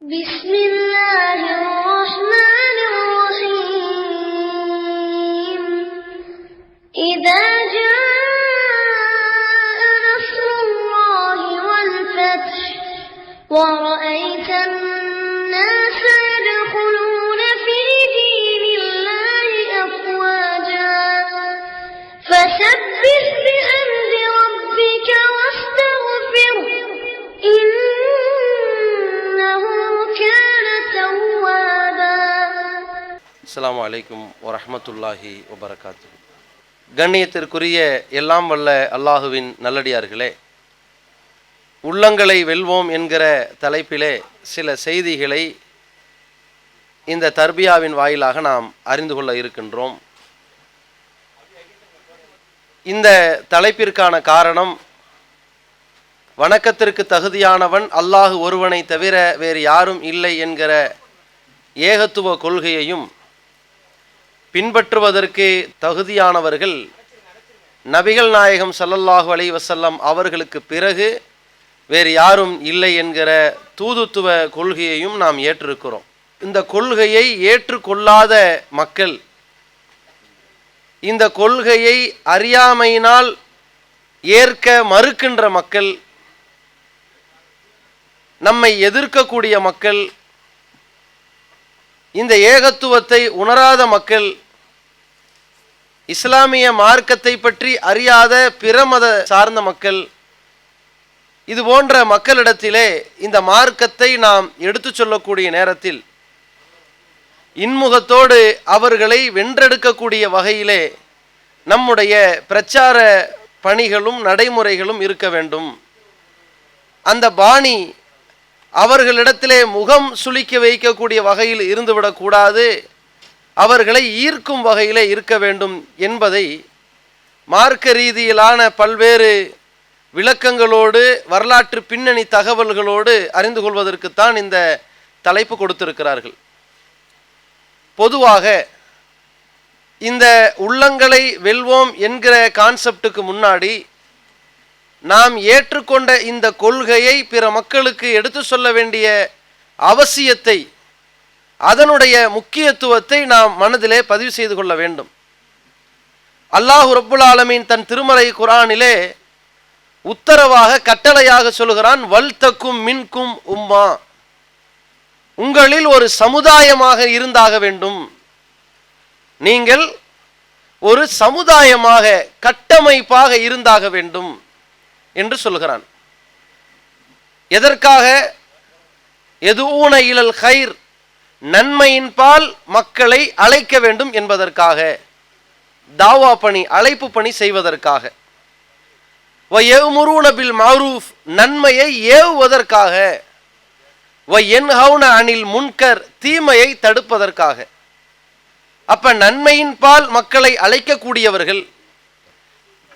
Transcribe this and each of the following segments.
بسم الله الرحمن الرحيم إذا جاء نصر الله والفتح ورأيت الناس يدخلون في دين الله أفواجا فسبح بحمد ربك واستغفره إنه كان توابا. அஸ்ஸலாமு அலைக்கும் வரஹ்மத்துல்லாஹி வபரகாத்துஹு. கண்ணியத்திற்குரிய எல்லாம் வல்ல அல்லாஹுவின் நல்லடியார்களே, உள்ளங்களை வெல்வோம் என்கிற தலைப்பிலே சில செய்திகளை இந்த தர்பியாவின் வாயிலாக நாம் அறிந்து கொள்ள இருக்கின்றோம். இந்த தலைப்பிற்கான காரணம், வணக்கத்திற்கு தகுதியானவன் அல்லாஹ் ஒருவனை தவிர வேறு யாரும் இல்லை என்கிற ஏகத்துவ கொள்கையையும் பின்பற்றுவதற்கு தகுதியானவர்கள் நபிகள் நாயகம் ஸல்லல்லாஹு அலைஹி வஸல்லம் அவர்களுக்கு பிறகு வேறு யாரும் இல்லை என்கிற தூதுத்துவ கொள்கையையும் நாம் ஏற்றிருக்கிறோம். இந்த கொள்கையை ஏற்றுக்கொள்ளாத மக்கள், இந்த கொள்கையை அறியாமையினால் ஏற்க மறுக்கின்ற மக்கள், நம்மை எதிர்க்கக்கூடிய மக்கள், இந்த ஏகத்துவத்தை உணராத மக்கள், இஸ்லாமிய மார்க்கத்தை பற்றி அறியாத பிற மத சார்ந்த மக்கள், இது போன்ற மக்களிடத்திலே இந்த மார்க்கத்தை நாம் எடுத்து சொல்லக்கூடிய நேரத்தில் இன்முகத்தோடு அவர்களை வென்றெடுக்கக்கூடிய வகையிலே நம்முடைய பிரச்சார பணிகளும் நடைமுறைகளும் இருக்க வேண்டும். அந்த பாணி அவர்களிடத்திலே முகம் சுளிக்க வைக்கக்கூடிய வகையில் இருந்துவிடக்கூடாது, அவர்களை ஈர்க்கும் வகையிலே இருக்க வேண்டும் என்பதை மார்க்க ரீதியிலான பல்வேறு விளக்கங்களோடு வரலாற்று பின்னணி தகவல்களோடு அறிந்து கொள்வதற்குத்தான் இந்த தலைப்பு கொடுத்திருக்கிறார்கள். பொதுவாக இந்த உள்ளங்களை வெல்வோம் என்கிற கான்செப்டுக்கு முன்னாடி நாம் ஏற்றுக்கொண்ட இந்த கொள்கையை பிற மக்களுக்கு எடுத்து சொல்ல வேண்டிய அவசியத்தை, அதனுடைய முக்கியத்துவத்தை நாம் மனதிலே பதிவு செய்து கொள்ள வேண்டும். அல்லாஹ் ரப்புல் ஆலமீன் தன் திருமறை குர்ஆனிலே உத்தரவாக கட்டளையாக சொல்கிறான், வல்தக்கும் மின்கும் உம்மா, உங்களில் ஒரு சமுதாயமாக இருந்தாக வேண்டும், நீங்கள் ஒரு சமுதாயமாக கட்டமைப்பாக இருந்தாக வேண்டும் என்று சொல்கிறான். எதற்காக? எதுஊன இலல் கைர், நன்மையின் பால் மக்களை அழைக்க வேண்டும் என்பதற்காக, தாவா பணி, அழைப்பு பணி செய்வதற்காக. வயமுரூன பில் மஅரூஃப், நன்மையை ஏவுவதற்காக. வயன்ஹவுன அனில் முன்கர், தீமையை தடுப்பதற்காக. அப்ப நன்மையின் பால் மக்களை அழைக்கக்கூடியவர்கள்,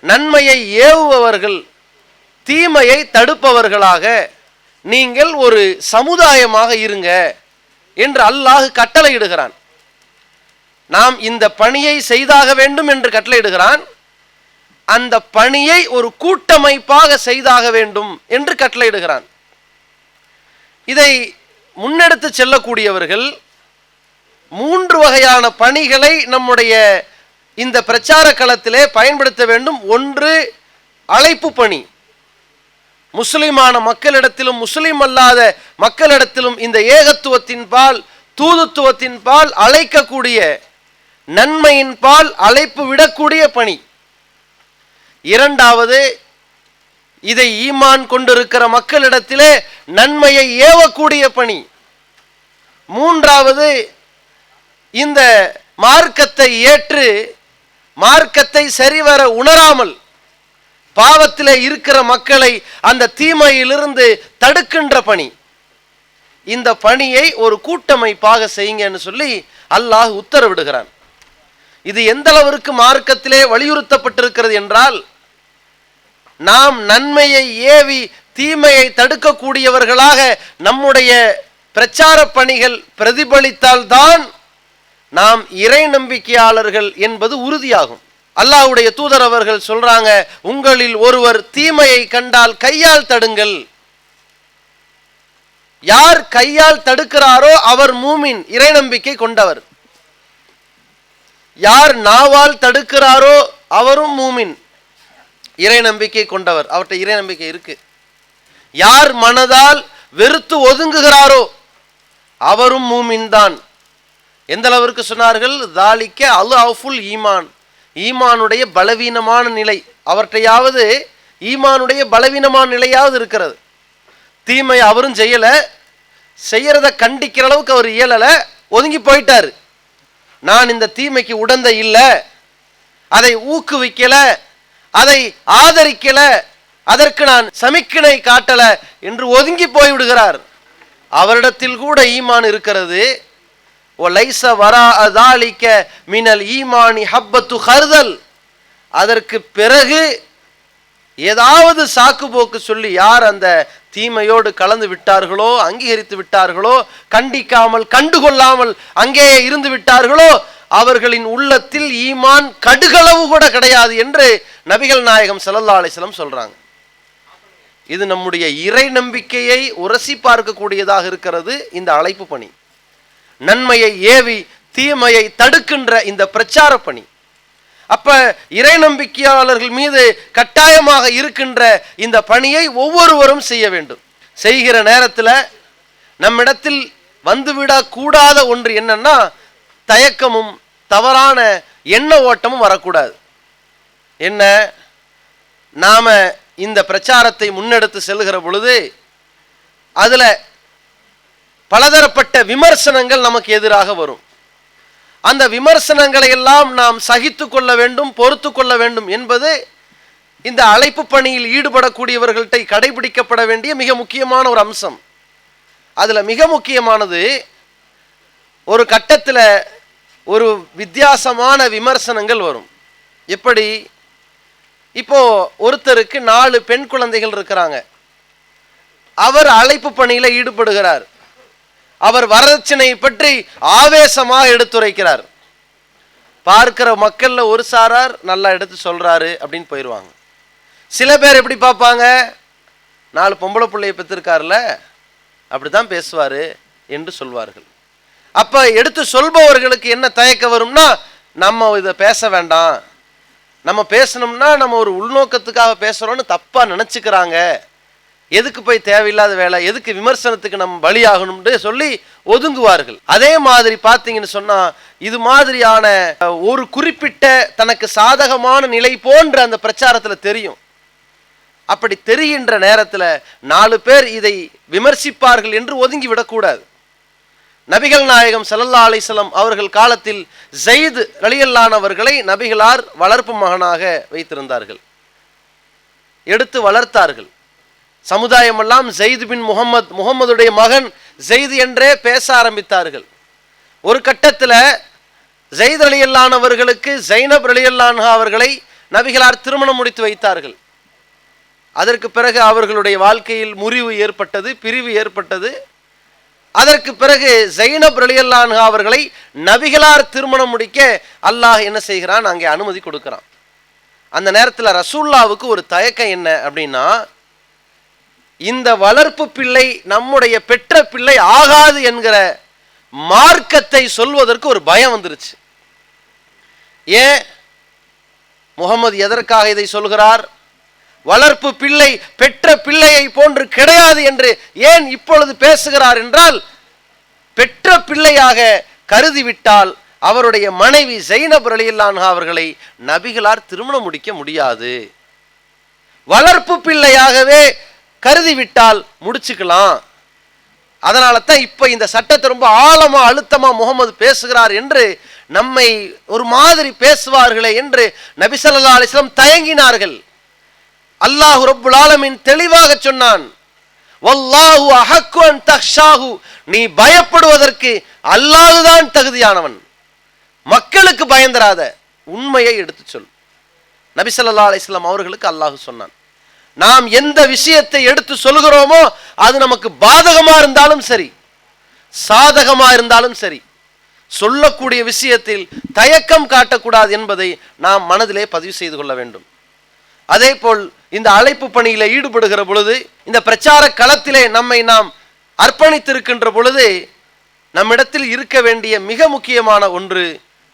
நன்மையை ஏவுபவர்கள், தீமையை தடுப்பவர்களாக நீங்கள் ஒரு சமுதாயமாக இருங்க என்று அல்லாஹ் கட்டளையிடுகிறான். நாம் இந்த பணியை செய்தாக வேண்டும் என்று கட்டளையிடுகிறான். அந்த பணியை ஒரு கூட்டமைப்பாக செய்தாக வேண்டும் என்று கட்டளையிடுகிறான். இதை முன்னெடுத்து செல்லக்கூடியவர்கள் 3 வகையான பணிகளை நம்முடைய இந்த பிரச்சார களத்திலே பயன்படுத்த வேண்டும். ஒன்று, அழைப்பு பணி. முஸ்லிமான மக்களிடத்திலும் முஸ்லிம் அல்லாத மக்களிடத்திலும் இந்த ஏகத்துவத்தின் பால், தூதுத்துவத்தின் பால் அழைக்கக்கூடிய, நன்மையின் பால் அழைப்பு விடக்கூடிய பணி. இரண்டாவது, இதை ஈமான் கொண்டிருக்கிற மக்களிடத்திலே நன்மையை ஏவக்கூடிய பணி. மூன்றாவது, இந்த மார்க்கத்தை ஏற்று மார்க்கத்தை சரிவர உணராமல் பாவத்திலே இருக்கிற மக்களை அந்த தீமையிலிருந்து தடுக்கின்ற பணி. இந்த பணியை ஒரு கூட்டமைப்பாக செய்யுங்கன்னு சொல்லி அல்லாஹ் உத்தரவிடுகிறான். இது எந்த அளவிற்கு மார்க்கத்திலே வலியுறுத்தப்பட்டிருக்கிறது என்றால், நாம் நன்மையை ஏவி தீமையை தடுக்கக்கூடியவர்களாக நம்முடைய பிரச்சார பணிகள் பிரதிபலித்தால்தான் நாம் இறை நம்பிக்கையாளர்கள் என்பது உறுதியாகும். அல்லாஹ்வுடைய தூதர் அவர்கள் சொல்றாங்க, உங்களில் ஒருவர் தீமையை கண்டால் கையால் தடுங்கள். யார் கையால் தடுக்கிறாரோ அவர் மூமின், இறை நம்பிக்கை கொண்டவர். யார் நாவால் தடுக்கிறாரோ அவரும் மூமின், இறை நம்பிக்கை கொண்டவர், அவர்கிட்ட இறை நம்பிக்கை இருக்கு. யார் மனதால் வெறுத்து ஒதுங்குகிறாரோ அவரும் மூமின் தான். எந்த அளவிற்கு சொன்னார்கள்? தாலிக்க அல்அஃபுல் ஈமான், ஈமானுடைய பலவீனமான நிலை. அவர்கிட்டையாவது ஈமானுடைய பலவீனமான நிலையாவது இருக்கிறது. தீமை அவரும் செய்யல, செய்யறத கண்டிக்கிற அளவுக்கு அவர் இயலல, ஒதுங்கி போயிட்டாரு. நான் இந்த தீமைக்கு உடந்த இல்லை, அதை ஊக்குவிக்கல, அதை ஆதரிக்கல, அதற்கு நான் சமிக்கிணை காட்டல என்று ஒதுங்கி போய்விடுகிறார். அவரிடத்தில் கூட ஈமான் இருக்கிறது. ஒலைஸ வரா அதாலிக்க மினல் ஈமானி ஹப்பத்து ஹர்தல். அதற்கு பிறகு ஏதாவது சாக்கு போக்கு சொல்லி யார் அந்த தீமையோடு கலந்து விட்டார்களோ, அங்கீகரித்து விட்டார்களோ, கண்டிக்காமல் கண்டுகொள்ளாமல் அங்கேயே இருந்து விட்டார்களோ, அவர்களின் உள்ளத்தில் ஈமான் கடுகளவு கூட கிடையாது என்று நபிகள் நாயகம் ஸல்லல்லாஹு அலைஹி வஸல்லம் சொல்றாங்க. இது நம்முடைய இறை நம்பிக்கையை உரசி பார்க்கக்கூடியதாக இருக்கிறது இந்த அழைப்பு பணி. நன்மையை ஏவி தீமையை தடுக்கின்ற இந்த பிரச்சார பணி. அப்ப இறை நம்பிக்கையாளர்கள் மீது கட்டாயமாக இருக்கின்ற இந்த பணியை ஒவ்வொருவரும் செய்ய வேண்டும். செய்கிற நேரத்தில் நம்மிடத்தில் வந்துவிடக்கூடாத ஒன்று என்னன்னா, தயக்கமும் தவறான எண்ண ஓட்டமும் வரக்கூடாது. என்ன, நாம இந்த பிரச்சாரத்தை முன்னெடுத்து செல்கிற பொழுது அதுல பலதரப்பட்ட விமர்சனங்கள் நமக்கு எதிராக வரும். அந்த விமர்சனங்களை எல்லாம் நாம் சகித்து கொள்ள வேண்டும், பொறுத்து கொள்ள வேண்டும் என்பது இந்த அழைப்பு பணியில் ஈடுபடக்கூடியவர்கள்ட்ட கடைபிடிக்கப்பட வேண்டிய மிக முக்கியமான ஒரு அம்சம். அதுல மிக முக்கியமானது, ஒரு கட்டத்தில் ஒரு வித்தியாசமான விமர்சனங்கள் வரும். எப்படி? இப்போ ஒருத்தருக்கு 4 பெண் குழந்தைகள் இருக்கிறாங்க. அவர் அழைப்பு பணியில ஈடுபடுகிறார். அவர் வரதட்சணை பற்றி ஆவேசமாக எடுத்துரைக்கிறார். பார்க்கிற மக்கள்ல ஒரு சாரார் நல்லா எடுத்து சொல்றாரு அப்படின்னு போயிடுவாங்க. சில பேர் எப்படி பார்ப்பாங்க? 4 பொம்பளை பிள்ளையை பெற்றிருக்காருல, அப்படிதான் பேசுவாரு என்று சொல்வார்கள். அப்ப எடுத்து சொல்பவர்களுக்கு என்ன தயக்கம் வரும்னா, நம்ம இதை பேச வேண்டாம், நம்ம பேசணும்னா நம்ம ஒரு உள்நோக்கத்துக்காக பேசுறோம்னு தப்பா நினைச்சுக்கிறாங்க, எதுக்கு போய் தேவையில்லாத வேலை, எதுக்கு விமர்சனத்துக்கு நம்ம பலியாகணும்னு சொல்லி ஒதுங்குவார்கள். அதே மாதிரி பார்த்தீங்கன்னு சொன்னா, இது மாதிரியான ஒரு குறிப்பிட்ட தனக்கு சாதகமான நிலை போன்ற அந்த பிரச்சாரத்துல தெரியும். அப்படி தெரிகின்ற நேரத்தில் 4 பேர் இதை விமர்சிப்பார்கள் என்று ஒதுங்கி விடக்கூடாது. நபிகள் நாயகம் ஸல்லல்லாஹு அலைஹி வஸல்லம் அவர்கள் காலத்தில் ஸைத் ரலியல்லாஹு அவர்களை நபிகளார் வளர்ப்பு மகனாக வைத்திருந்தார்கள், எடுத்து வளர்த்தார்கள். சமுதாயம் எல்லாம் ஸைத் பின் முகம்மதுடைய மகன் ஸைத் என்றே பேச ஆரம்பித்தார்கள். ஒரு கட்டத்தில் ஸைத் ரலியல்லாஹு அவர்களுக்கு ஸைனப் ரலியல்லாஹு அவர்களை நபிகளார் திருமணம் முடித்து வைத்தார்கள். அதற்கு பிறகு அவர்களுடைய வாழ்க்கையில் முறிவு ஏற்பட்டது, பிரிவு ஏற்பட்டது. அதற்கு பிறகு ஸைனப் ரலியல்லாஹு அவர்களை நபிகளார் திருமணம் முடிக்க அல்லாஹ் என்ன செய்கிறான்? அங்கே அனுமதி கொடுக்கிறான். அந்த நேரத்தில் ரசூலுல்லாவுக்கு ஒரு தயக்கம் என்ன அப்படின்னா, இந்த வளர்ப்பு பிள்ளை நம்முடைய பெற்ற பிள்ளை ஆகாது என்கிற மார்க்கத்தை சொல்வதற்கு ஒரு பயம் வந்துருச்சு. ஏன் முகமது எதற்காக இதை சொல்கிறார்? வளர்ப்பு பிள்ளை பெற்ற பிள்ளையை போன்று கிடையாது என்று ஏன் இப்பொழுது பேசுகிறார் என்றால், பெற்ற பிள்ளையாக கருதிவிட்டால் அவருடைய மனைவி ஸைனப் ரலியல்லாஹு அவர்களை நபிகளார் திருமணம் முடிக்க முடியாது. வளர்ப்பு பிள்ளையாகவே கருதிவிட்டால் முடிச்சுக்கலாம். அதனால தான் இப்ப இந்த சட்டத்தை ரொம்ப ஆழமா அழுத்தமா முகமது பேசுகிறார் என்று நம்மை ஒரு மாதிரி பேசுவார்களே என்று நபி ஸல்லல்லாஹு அலைஹி வஸல்லம் தயங்கினார்கள். அல்லாஹ் ரப்புல் ஆலமீன் தெளிவாக சொன்னான், வல்லாஹு அஹக்கு அன் தக்ஷாஹு, நீ பயப்படுவதற்கு அல்லாஹ்தான் தகுதியானவன், மக்களுக்கு பயந்தராத, உண்மையை எடுத்து சொல். நபி ஸல்லல்லாஹு அலைஹி வஸல்லம் அவர்களுக்கு அல்லாஹ் சொன்னான், நாம் எந்த விஷயத்தை எடுத்து சொல்கிறோமோ அது நமக்கு பாதகமா இருந்தாலும் சரி, சாதகமா இருந்தாலும் சரி, சொல்லக்கூடிய விஷயத்தில் தயக்கம் காட்டக்கூடாது என்பதை நாம் மனதிலே பதிவு செய்து கொள்ள வேண்டும். அதே போல் இந்த அழைப்பு பணியில ஈடுபடுகிற பொழுது, இந்த பிரச்சார களத்திலே நம்மை நாம் அர்ப்பணித்திருக்கின்ற பொழுது நம்மிடத்தில் இருக்க வேண்டிய மிக முக்கியமான ஒன்று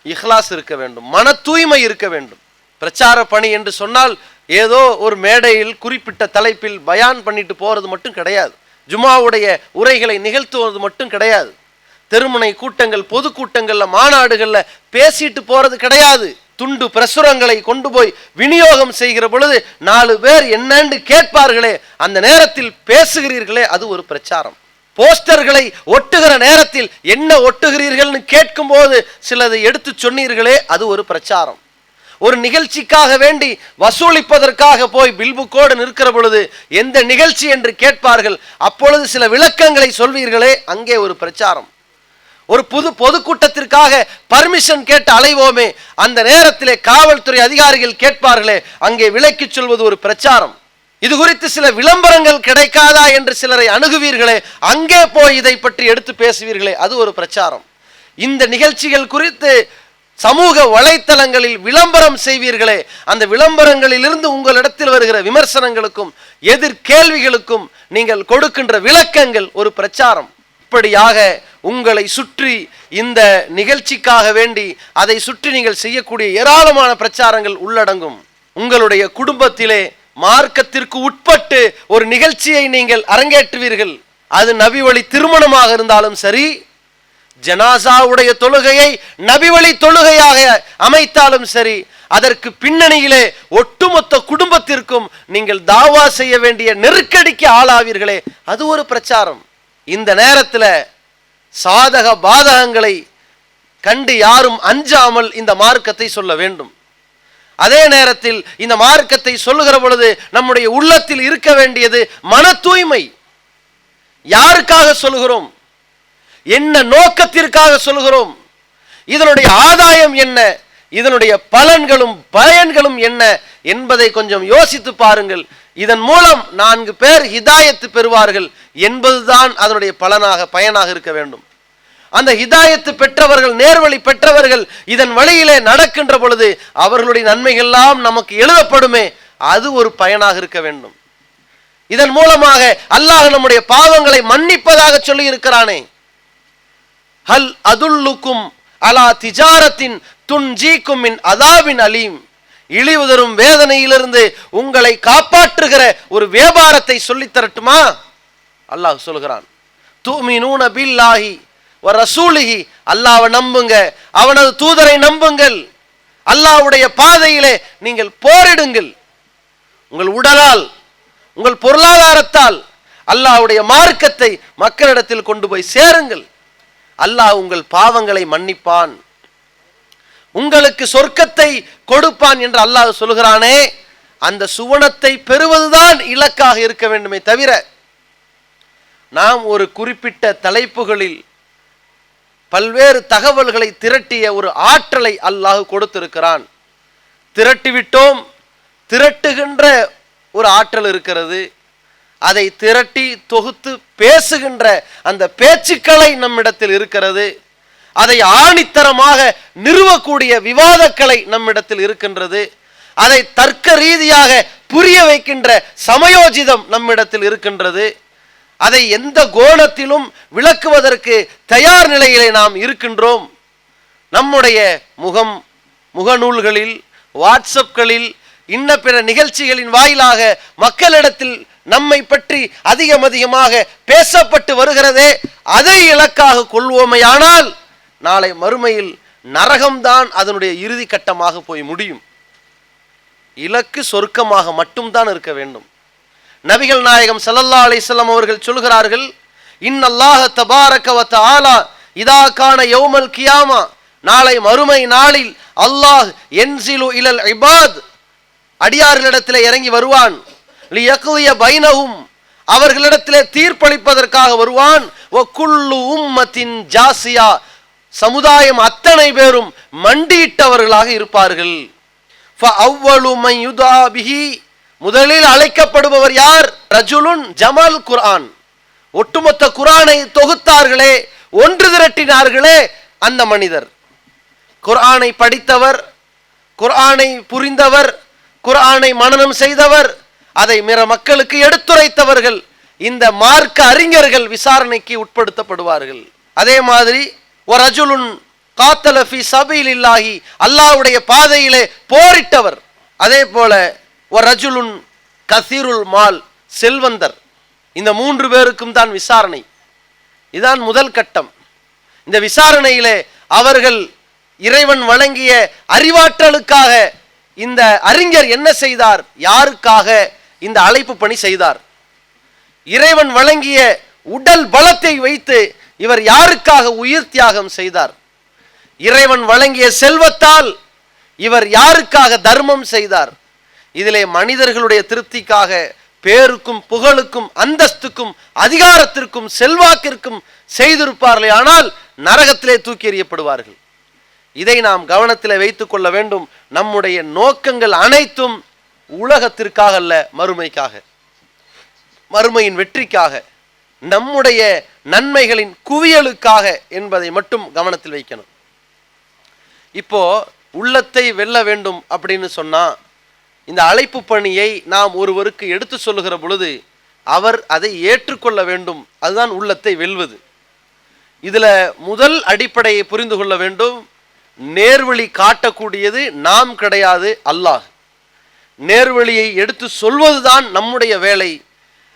இஹ்லாஸ் இருக்க வேண்டும், மன தூய்மை இருக்க வேண்டும். பிரச்சார பணி என்று சொன்னால் ஏதோ ஒரு மேடையில் குறிப்பிட்ட தலைப்பில் பயான் பண்ணிட்டு போறது மட்டும் கிடையாது, ஜுமாவுடைய உரைகளை நிகழ்த்துவது மட்டும் கிடையாது, தெருமுனை கூட்டங்கள் பொதுக்கூட்டங்கள்ல மாநாடுகள்ல பேசிட்டு போறது கிடையாது. துண்டு பிரசுரங்களை கொண்டு போய் விநியோகம் செய்கிற பொழுது 4 பேர் என்னன்னு கேட்பார்களே, அந்த நேரத்தில் பேசுகிறீர்களே, அது ஒரு பிரச்சாரம். போஸ்டர்களை ஒட்டுகிற நேரத்தில் என்ன ஒட்டுகிறீர்கள்னு கேட்கும் போது சிலதை எடுத்து சொன்னீர்களே, அது ஒரு பிரச்சாரம். ஒரு நிகழ்ச்சிக்காக வேண்டி வசூலிப்பதற்காக போய் பில்புக்கோடு நிற்கிற பொழுது எந்த நிகழ்ச்சி என்று கேட்பார்கள், அப்பொழுது சில விளக்கங்களை சொல்வீர்களே, அங்கே ஒரு பிரச்சாரம். ஒரு பொதுக்கூட்டத்திற்காக பர்மிஷன் கேட்டு அலைவோமே, அந்த நேரத்திலே காவல்துறை அதிகாரிகள் கேட்பார்களே, அங்கே விலக்கி சொல்வது ஒரு பிரச்சாரம். இது குறித்து சில விளம்பரங்கள் கிடைக்காதா என்று சிலரை அணுகுவீர்களே, அங்கே போய் இதை பற்றி எடுத்து பேசுவீர்களே, அது ஒரு பிரச்சாரம். இந்த நிகழ்ச்சிகள் குறித்து சமூக வலைத்தளங்களில் விளம்பரம் செய்வீர்களே, அந்த விளம்பரங்களிலிருந்து உங்களிடத்தில் வருகிற விமர்சனங்களுக்கும் எதிர்கேள்விகளுக்கும் நீங்கள் கொடுக்கின்ற விளக்கங்கள் ஒரு பிரச்சாரம். இப்படியாக உங்களை சுற்றி இந்த நிகழ்ச்சிக்காக வேண்டி அதை சுற்றி நீங்கள் செய்யக்கூடிய ஏராளமான பிரச்சாரங்கள் உள்ளடங்கும். உங்களுடைய குடும்பத்திலே மார்க்கத்திற்கு உட்பட்டு ஒரு நிகழ்ச்சியை நீங்கள் அரங்கேற்றுவீர்கள். அது நபி வழி திருமணமாக இருந்தாலும் சரி, ஜனாசாவுடைய தொழுகையை நபி வழி தொழுகையாக அமைத்தாலும் சரி, அதற்கு பின்னணியிலே ஒட்டுமொத்த குடும்பத்திற்கும் நீங்கள் தாவா செய்ய வேண்டிய நெருக்கடிக்கு ஆளாவீர்களே, அது ஒரு பிரச்சாரம். இந்த நேரத்தில் சாதக பாதகங்களை கண்டு யாரும் அஞ்சாமல் இந்த மார்க்கத்தை சொல்ல வேண்டும். அதே நேரத்தில் இந்த மார்க்கத்தை சொல்லுகிற பொழுது நம்முடைய உள்ளத்தில் இருக்க வேண்டியது மன தூய்மை. யாருக்காக சொல்லுகிறோம், என்ன நோக்கத்திற்காக சொல்லுகிறோம், இதனுடைய ஆதாயம் என்ன, இதனுடைய பலன்களும் பயன்களும் என்ன என்பதை கொஞ்சம் யோசித்து பாருங்கள். இதன் மூலம் 4 பேர் ஹிதாயத்து பெறுவார்கள் என்பதுதான் அதனுடைய பயனாக இருக்க வேண்டும். அந்த ஹிதாயத்து பெற்றவர்கள், நேர்வழி பெற்றவர்கள் இதன் வழியிலே நடக்கின்ற பொழுது அவர்களுடைய நன்மைகள்லாம் நமக்கு எழுதப்படுமே, அது ஒரு பயனாக இருக்க வேண்டும். இதன் மூலமாக அல்லாஹ் நம்முடைய பாவங்களை மன்னிப்பதாக சொல்லி இருக்கிறானே, ஹல் அதுல்லுக்கும் அலா திஜாரத்தின் துன்ஜீக்கும் மின் அதாபின் அலீம், இழிவு தரும் வேதனையிலிருந்து உங்களை காப்பாற்றுகிற ஒரு வியாபாரத்தை சொல்லித் தரட்டுமா? அல்லாஹ் சொல்கிறான், துமினூன பில்லாஹி வ ரசூலிஹி, அல்லாஹ்வை நம்புங்க, அவனது தூதரை நம்புங்கள், அல்லாஹ்வுடைய பாதையிலே நீங்கள் போரிடுங்கள். உங்கள் உடலால், உங்கள் பொருளாதாரத்தால் அல்லாஹ்வுடைய மார்க்கத்தை மக்களிடத்தில் கொண்டு போய் சேருங்கள். அல்லாஹ் உங்கள் பாவங்களை மன்னிப்பான், உங்களுக்கு சொர்க்கத்தை கொடுப்பான் என்று அல்லாஹ் சொல்கிறானே, அந்த சுவனத்தை பெறுவதுதான் இலக்காக இருக்க வேண்டுமே தவிர, நாம் ஒரு குறிப்பிட்ட தலைப்புகளில் பல்வேறு தகவல்களை திரட்டிய ஒரு ஆற்றலை அல்லாஹ் கொடுத்திருக்கிறான். திரட்டிவிட்டோம், திரட்டுகின்ற ஒரு ஆற்றல் இருக்கிறது. அதை திரட்டி தொகுத்து பேசுகின்ற அந்த பேச்சுக்களை நம்மிடத்தில் இருக்கிறது. அதை ஆணித்தரமாக நிறுவக்கூடிய விவாதக்கலை நம்மிடத்தில் இருக்கின்றது. அதை தர்க்க ரீதியாக புரிய வைக்கின்ற சமயோஜிதம் நம்மிடத்தில் இருக்கின்றது. அதை எந்த கோணத்திலும் விளக்குவதற்கு தயார் நிலையிலே நாம் இருக்கின்றோம். நம்முடைய முகநூல்களில், வாட்ஸ்அப்களில், இன்ன பிற நிகழ்ச்சிகளின் வாயிலாக மக்களிடத்தில் நம்மை பற்றி அதிகமாக பேசப்பட்டு வருகிறதே, அதை இலக்காக கொள்வோமையானால் நாளை மறுமையில் நரகம்தான் அதனுடைய இறுதி கட்டமாக போய் முடியும். இலக்கு சொர்க்கமாக மட்டும்தான் இருக்க வேண்டும். நபிகள் நாயகம் ஸல்லல்லாஹு அலைஹி வஸல்லம் அவர்கள் சொல்கிறார்கள், இன்னல்லாஹ தபாரக வ தஆலா இதா கான யௌமல் கியாமா, நாளை மறுமை நாளில் அல்லாஹ் யன்ஸிலு இலல் இபாத், அடியார்களிடத்திலே இறங்கி வருவான். லியக்லிய பைனஹும், அவர்களிடத்திலே தீர்ப்பளிப்பதற்காக வருவான். வ குல்லு உம்மத்தின் ஜாசியா, சமுதாயம் அத்தனை பேரும் மண்டியிட்டவர்களாக இருப்பார்கள். ஃபஅவ்வலு மன் யுதா பிஹி, முதலில் அழைக்கப்படுபவர் யார்? ரஜுலுன் ஜமல் குர்ஆன், ஒட்டுமொத்த குர்ஆனை தொகுத்தார்களே, ஒன்று திரட்டினார்களே, அந்த மனிதர். குர்ஆனை படித்தவர், குர்ஆனை புரிந்தவர், குர்ஆனை மனனம் செய்தவர், அதை மிற மக்களுக்கு எடுத்துரைத்தவர்கள், இந்த மார்க்க அறிஞர்கள் விசாரணைக்கு உட்படுத்தப்படுவார்கள். அதே மாதிரி ஒரு ரஜுலுன் காத்தல ஃபீ சபீலில்லாஹி, அல்லாஹ்வுடைய பாதையிலே போரிட்டவர். அதே போல ஒரு ரஜுலுன் கசீருல் மால், செல்வந்தர். இந்த 3 பேருக்கும் தான் விசாரணை. இதான் முதல் கட்டம். இந்த விசாரணையிலே அவர்கள் இறைவன் வழங்கிய அறிவாற்றலுக்காக இந்த அறிஞர் என்ன செய்தார், யாருக்காக இந்த அழைப்பு பணி செய்தார், இறைவன் வழங்கிய உடல் பலத்தை வைத்து இவர் யாருக்காக உயிர் தியாகம் செய்தார், இறைவன் வழங்கிய செல்வத்தால் இவர் யாருக்காக தர்மம் செய்தார். இதிலே மனிதர்களுடைய திருப்திக்காக, பேருக்கும் புகழுக்கும் அந்தஸ்துக்கும் அதிகாரத்திற்கும் செல்வாக்கிற்கும் செய்திருப்பார்களே, ஆனால் நரகத்திலே தூக்கி எறியப்படுவார்கள். இதை நாம் கவனத்தில் வைத்துக் கொள்ள வேண்டும். நம்முடைய நோக்கங்கள் அனைத்தும் உலகத்திற்காக அல்ல, மறுமைக்காக, மறுமையின் வெற்றிக்காக, நம்முடைய நன்மைகளின் குவியலுக்காக என்பதை மட்டும் கவனத்தில் வைக்கணும். இப்போ உள்ளத்தை வெல்ல வேண்டும் அப்படின்னு சொன்னா, இந்த அழைப்பு பணியை நாம் ஒருவருக்கு எடுத்து சொல்லுகிற பொழுது அவர் அதை ஏற்றுக்கொள்ள வேண்டும். அதுதான் உள்ளத்தை வெல்வது. இதுல முதல் அடிப்படையை புரிந்து கொள்ள வேண்டும். நேர்வழி காட்டக்கூடியது நாம் கிடையாது, அல்லாஹ். நேர்வழியை எடுத்து சொல்வதுதான் நம்முடைய வேலை.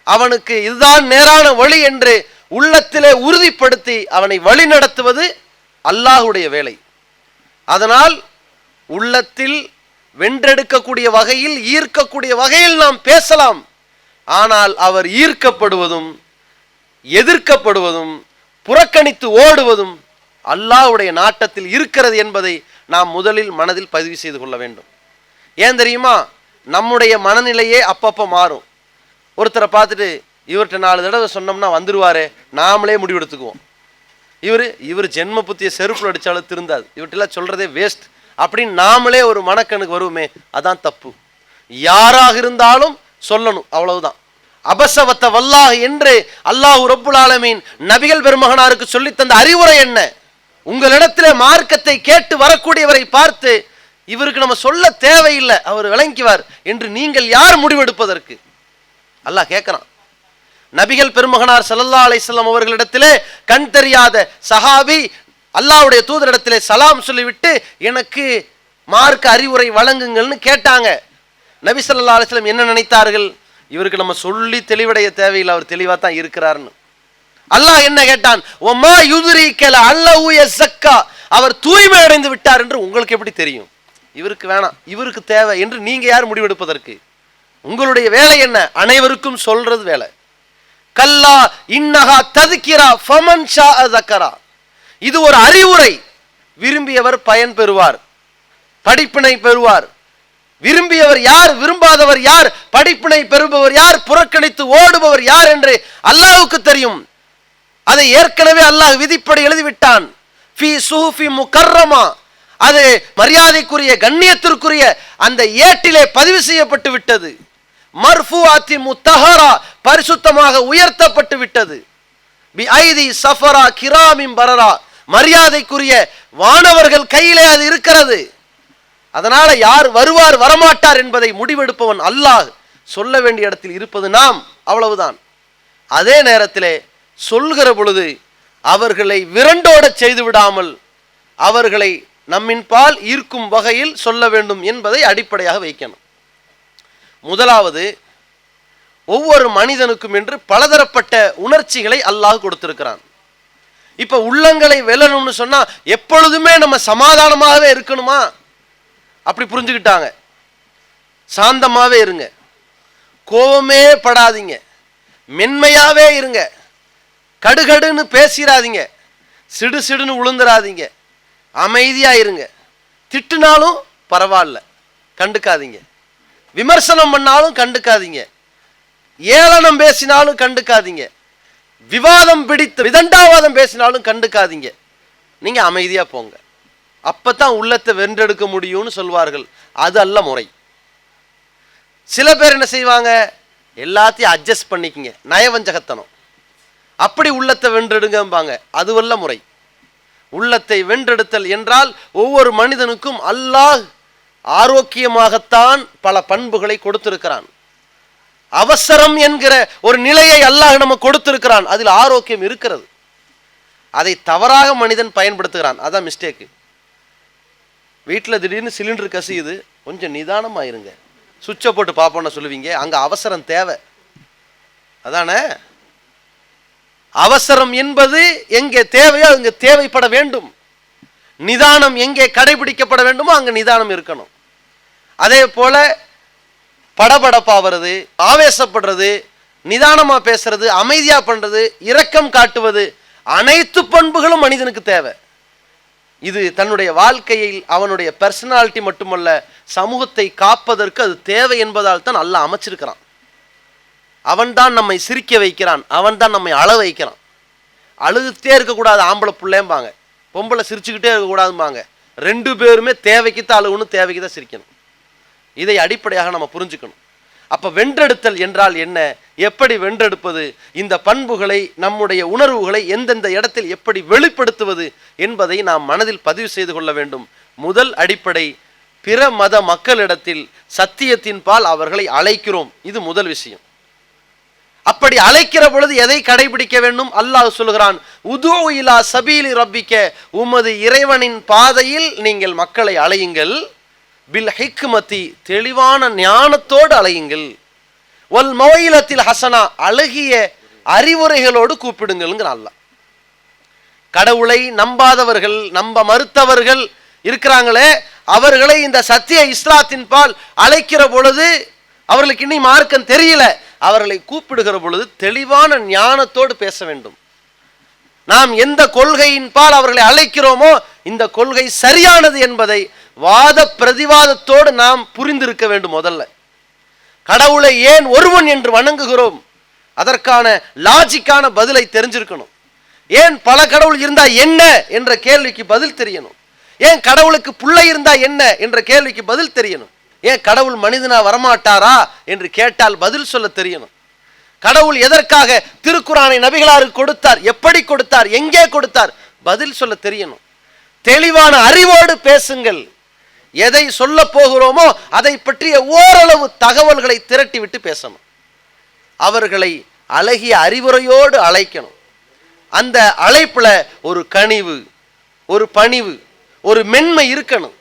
அவனுக்கு இதுதான் நேரான வழி என்று உள்ளத்திலே உறுதிப்படுத்தி அவனை வழி நடத்துவது அல்லாஹுடைய வேலை. அதனால் உள்ளத்தில் வென்றெடுக்கக்கூடிய வகையில், ஈர்க்கக்கூடிய வகையில் நாம் பேசலாம். ஆனால் அவர் ஈர்க்கப்படுவதும் எதிர்க்கப்படுவதும் புறக்கணித்து ஓடுவதும் அல்லாஹ்வுடைய நாட்டத்தில் இருக்கிறது என்பதை நாம் முதலில் மனதில் பதிவு செய்து கொள்ள வேண்டும். ஏன் தெரியுமா, நம்முடைய மனநிலையே அப்பப்போ மாறும். ஒருத்தரை பார்த்துட்டு இவர்கிட்ட 4 தடவை சொன்னோம்னா வந்துருவாரே, நாமளே முடிவெடுத்துக்குவோம். இவர் ஜென்ம புத்திய செருப்புல அடித்தாலும் திருந்தாது, இவர்கிட்டலாம் சொல்றதே வேஸ்ட் அப்படின்னு நாமளே ஒரு மனக்கணுக்கு வருவோமே, அதான் தப்பு. யாராக இருந்தாலும் சொல்லணும், அவ்வளவுதான். அபசவத்த வல்லாஹ் என்று அல்லாஹ் ரப்புல் ஆலமீன் நபிகள் பெருமகனாருக்கு சொல்லித்தந்த அறிவுரை என்ன? உங்களிடத்திலே மார்க்கத்தை கேட்டு வரக்கூடியவரை பார்த்து இவருக்கு நம்ம சொல்ல தேவையில்லை, அவர் விளங்கிவார் என்று நீங்கள் யார் முடிவெடுப்பதற்கு? அல்லாஹ் கேட்கிறான். நபிகள் பெருமகனார் ஸல்லல்லாஹு அலைஹி வஸல்லம் அவர்களிடத்திலே கண் தெரியாத சஹாபி அல்லாஹ்வுடைய தூதரிடத்திலே சலாம் சொல்லிவிட்டு எனக்கு மார்க்க அறிவுரை வழங்குங்கள்னு கேட்டாங்க. நபி ஸல்லல்லாஹு அலைஹி வஸல்லம் என்ன நினைத்தார்கள்? இவருக்கு நம்ம சொல்லி தெளிவடைய தேவையில்லை, அவர் தெளிவாக தான் இருக்கிறார்னு. அல்லாஹ் என்ன கேட்டான்? ஒமா யுதுரிக்கல அல்லஹு யஸக்கா, அவர் தூய்மை அடைந்து விட்டார் என்று உங்களுக்கு எப்படி தெரியும்? இவருக்கு வேணாம், இவருக்கு தேவை என்று நீங்க யார் முடிவெடுப்பதற்கு? உங்களுடைய வேலை என்ன? அனைவருக்கும் சொல்றது வேலை. கல்லா இன்னஹா தذكرா ஃபமன் ஷாஅ ذكرா, இது ஒரு அறிவுரை. விரும்பியவர் பயன் பெறுவார், படிப்பினை பெறுவார். விரும்பியவர் யார், விரும்பாதவர் யார், படிப்பினை பெறுபவர் யார், புறக்கணித்து ஓடுபவர் யார் என்று அல்லாஹ்வுக்கு தெரியும். அதை ஏற்கனவே அல்லாஹ் விதிப்படி எழுதிவிட்டான். ஃபீ சுஹுஃபி முகர்ரமா, அது மரியாதைக்குரிய கண்ணியத்திற்குரிய அந்த ஏட்டிலே பதிவு செய்யப்பட்டு விட்டது. மர்ஃபூஅத்தி முத்தஹரா, பரிசுத்தமாக உயர்த்தப்பட்டு விட்டது. பி ஐதி சஃபரா கிராமின் பரரா, மரியாதைக்குரிய வானவர்கள் கையிலே அது இருக்கிறது. அதனால யார் வருவார் வரமாட்டார் என்பதை முடிவெடுப்பவன் அல்லாஹ். சொல்ல வேண்டிய இடத்தில் இருப்பது நாம், அவ்வளவுதான். அதே நேரத்திலே சொல்கிற பொழுது அவர்களை விரண்டோட செய்து விடாமல் அவர்களை நம்மின் பால் ஈர்க்கும் வகையில் சொல்ல வேண்டும் என்பதை அடிப்படையாக வைக்கணும். முதலாவது, ஒவ்வொரு மனிதனுக்கும் என்று பலதரப்பட்ட உணர்ச்சிகளை அல்லாஹ் கொடுத்திருக்கிறான். இப்ப உள்ளங்களை வெல்லணும்னு சொன்னா எப்பொழுதுமே நம்ம சமாதானமாகவே இருக்கணுமா? அப்படி புரிஞ்சுக்கிட்டாங்க. சாந்தமாவே இருங்க, கோபமே படாதீங்க, மென்மையாவே இருங்க, கடுகடுன்னு பேசிடாதீங்க, சிடு சிடுன்னு உளுந்துராதீங்க, அமைதியா இருங்க. திட்டுனாலும் பரவாயில்ல, கண்டுக்காதீங்க. விமர்சனம் பண்ணாலும் கண்டுக்காதீங்க, ஏளனம் பேசினாலும் கண்டுக்காதீங்க, விவாதம் பிடித்து விதண்டாவாதம் பேசினாலும் கண்டுக்காதீங்க. நீங்க அமைதியா போங்க, அப்பதான் உள்ளத்தை வென்றெடுக்க முடியும்னு சொல்வார்கள். அது அல்ல முறை. சில பேர் என்ன செய்வாங்க, எல்லாத்தையும் அட்ஜஸ்ட் பண்ணிக்கிங்க, நயவஞ்சகத்தனம், அப்படி உள்ளத்தை வென்றெடுங்கம்பாங்க. அதுவல்ல முறை. உள்ளத்தை வென்றெடுத்தல் என்றால் ஒவ்வொரு மனிதனுக்கும் அல்லாஹ் ஆரோக்கியமாகத்தான் பல பண்புகளை கொடுத்திருக்கிறான். அவசரம் என்கிற ஒரு நிலையை அல்லாஹ் நமக்கு கொடுத்திருக்கிறான். அதில் ஆரோக்கியம் இருக்கிறது. அதை தவறாக மனிதன் பயன்படுத்துகிறான். அதான் மிஸ்டேக்கு. வீட்டில் திடீர்னு சிலிண்டர் கசியுது, கொஞ்சம் நிதானமாயிருங்க. சுவிட்சை போட்டு பார்ப்போன்னு சொல்லுவீங்க. அங்கே அவசரம் தேவை. அதானே அவசரம் என்பது எங்கே தேவையோ அங்கே தேவைப்பட வேண்டும். நிதானம் எங்கே கடைபிடிக்கப்பட வேண்டுமோ அங்கே நிதானம் இருக்கணும். அதே போல படபடப்பாவது, ஆவேசப்படுறது, நிதானமா பேசுறது, அமைதியா பண்றது, இரக்கம் காட்டுவது, அனைத்து பண்புகளும் மனிதனுக்கு தேவை. இது தன்னுடைய வாழ்க்கையில் அவனுடைய பர்சனாலிட்டி மட்டுமல்ல, சமூகத்தை காப்பதற்கு அது தேவை என்பதால் தான் அல்லாஹ் அமைச்சிருக்கிறான். அவன்தான் நம்மை சிரிக்க வைக்கிறான், அவன்தான் நம்மை அழ வைக்கிறான். அழுதுகிட்டே இருக்கக்கூடாது ஆம்பளை பிள்ளைம்பாங்க, பொம்பளை சிரிச்சுக்கிட்டே இருக்கக்கூடாதும்பாங்க. ரெண்டு பேருமே தேவைக்கு தான் அழுகணும், தேவைக்கு தான் சிரிக்கணும். இதை அடிப்படையாக நம்ம புரிஞ்சுக்கணும். அப்ப வென்றெடுத்தல் என்றால் என்ன, எப்படி வென்றெடுப்பது, இந்த பண்புகளை நம்முடைய உணர்வுகளை எந்தெந்த இடத்தில் எப்படி வெளிப்படுத்துவது என்பதை நாம் மனதில் பதிவு செய்து கொள்ள வேண்டும். முதல் அடிப்படை, பிற மத மக்களிடத்தில் சத்தியத்தின் பால் அவர்களை அழைக்கிறோம். இது முதல் விஷயம். அப்படி அழைக்கிற பொழுது எதை கடைபிடிக்க வேண்டும்? அல்லாஹ் சொல்கிறான், உது இலா சபீலி ரப்பிக்க, உமது இறைவனின் பாதையில் நீங்கள் மக்களை அழையுங்கள். பில் ஹிக்மதி, தெளிவான ஞானத்தோடு அழையுங்கள். வல் மௌயிலத்தில் ஹசனா, அழகிய அறிவுரைகளோடு கூப்பிடுங்கள்ங்கிற அல்லாஹ். கடவுளை நம்பாதவர்கள், நம்ப மறுத்தவர்கள் இருக்கிறாங்களே, அவர்களை இந்த சத்திய இஸ்லாத்தின் பால் அழைக்கிற பொழுது அவர்களுக்கு இனி மார்க்கம் தெரியல, அவர்களை கூப்பிடுகிற பொழுது தெளிவான ஞானத்தோடு பேச வேண்டும். நாம் எந்த கொள்கையின் பால் அவர்களை அழைக்கிறோமோ இந்த கொள்கை சரியானது என்பதை வாத பிரதிவாதத்தோடு நாம் புரிந்திருக்க வேண்டும். முதல்ல கடவுளை ஏன் ஒருவன் என்று வணங்குகிறோம், அதற்கான லாஜிக்கான பதிலை தெரிஞ்சிருக்கணும். ஏன் பல கடவுள் இருந்தா என்ன என்ற கேள்விக்கு பதில் தெரியணும். ஏன் கடவுளுக்கு பிள்ளை இருந்தா என்ன என்ற கேள்விக்கு பதில் தெரியணும். ஏன் கடவுள் மனிதனா வரமாட்டாரா என்று கேட்டால் பதில் சொல்ல தெரியணும். கடவுள் எதற்காக திருக்குரானை நபிகளாருக்கு கொடுத்தார், எப்படி கொடுத்தார், எங்கே கொடுத்தார், பதில் சொல்ல தெரியணும். தெளிவான அறிவோடு பேசுங்கள். எதை சொல்ல போகிறோமோ அதை பற்றிய ஓரளவு தகவல்களை திரட்டி விட்டு பேசணும். அவர்களை அழகிய அறிவுரையோடு அழைக்கணும். அந்த அழைப்புல ஒரு கனிவு, ஒரு பணிவு, ஒரு மென்மை இருக்கணும்.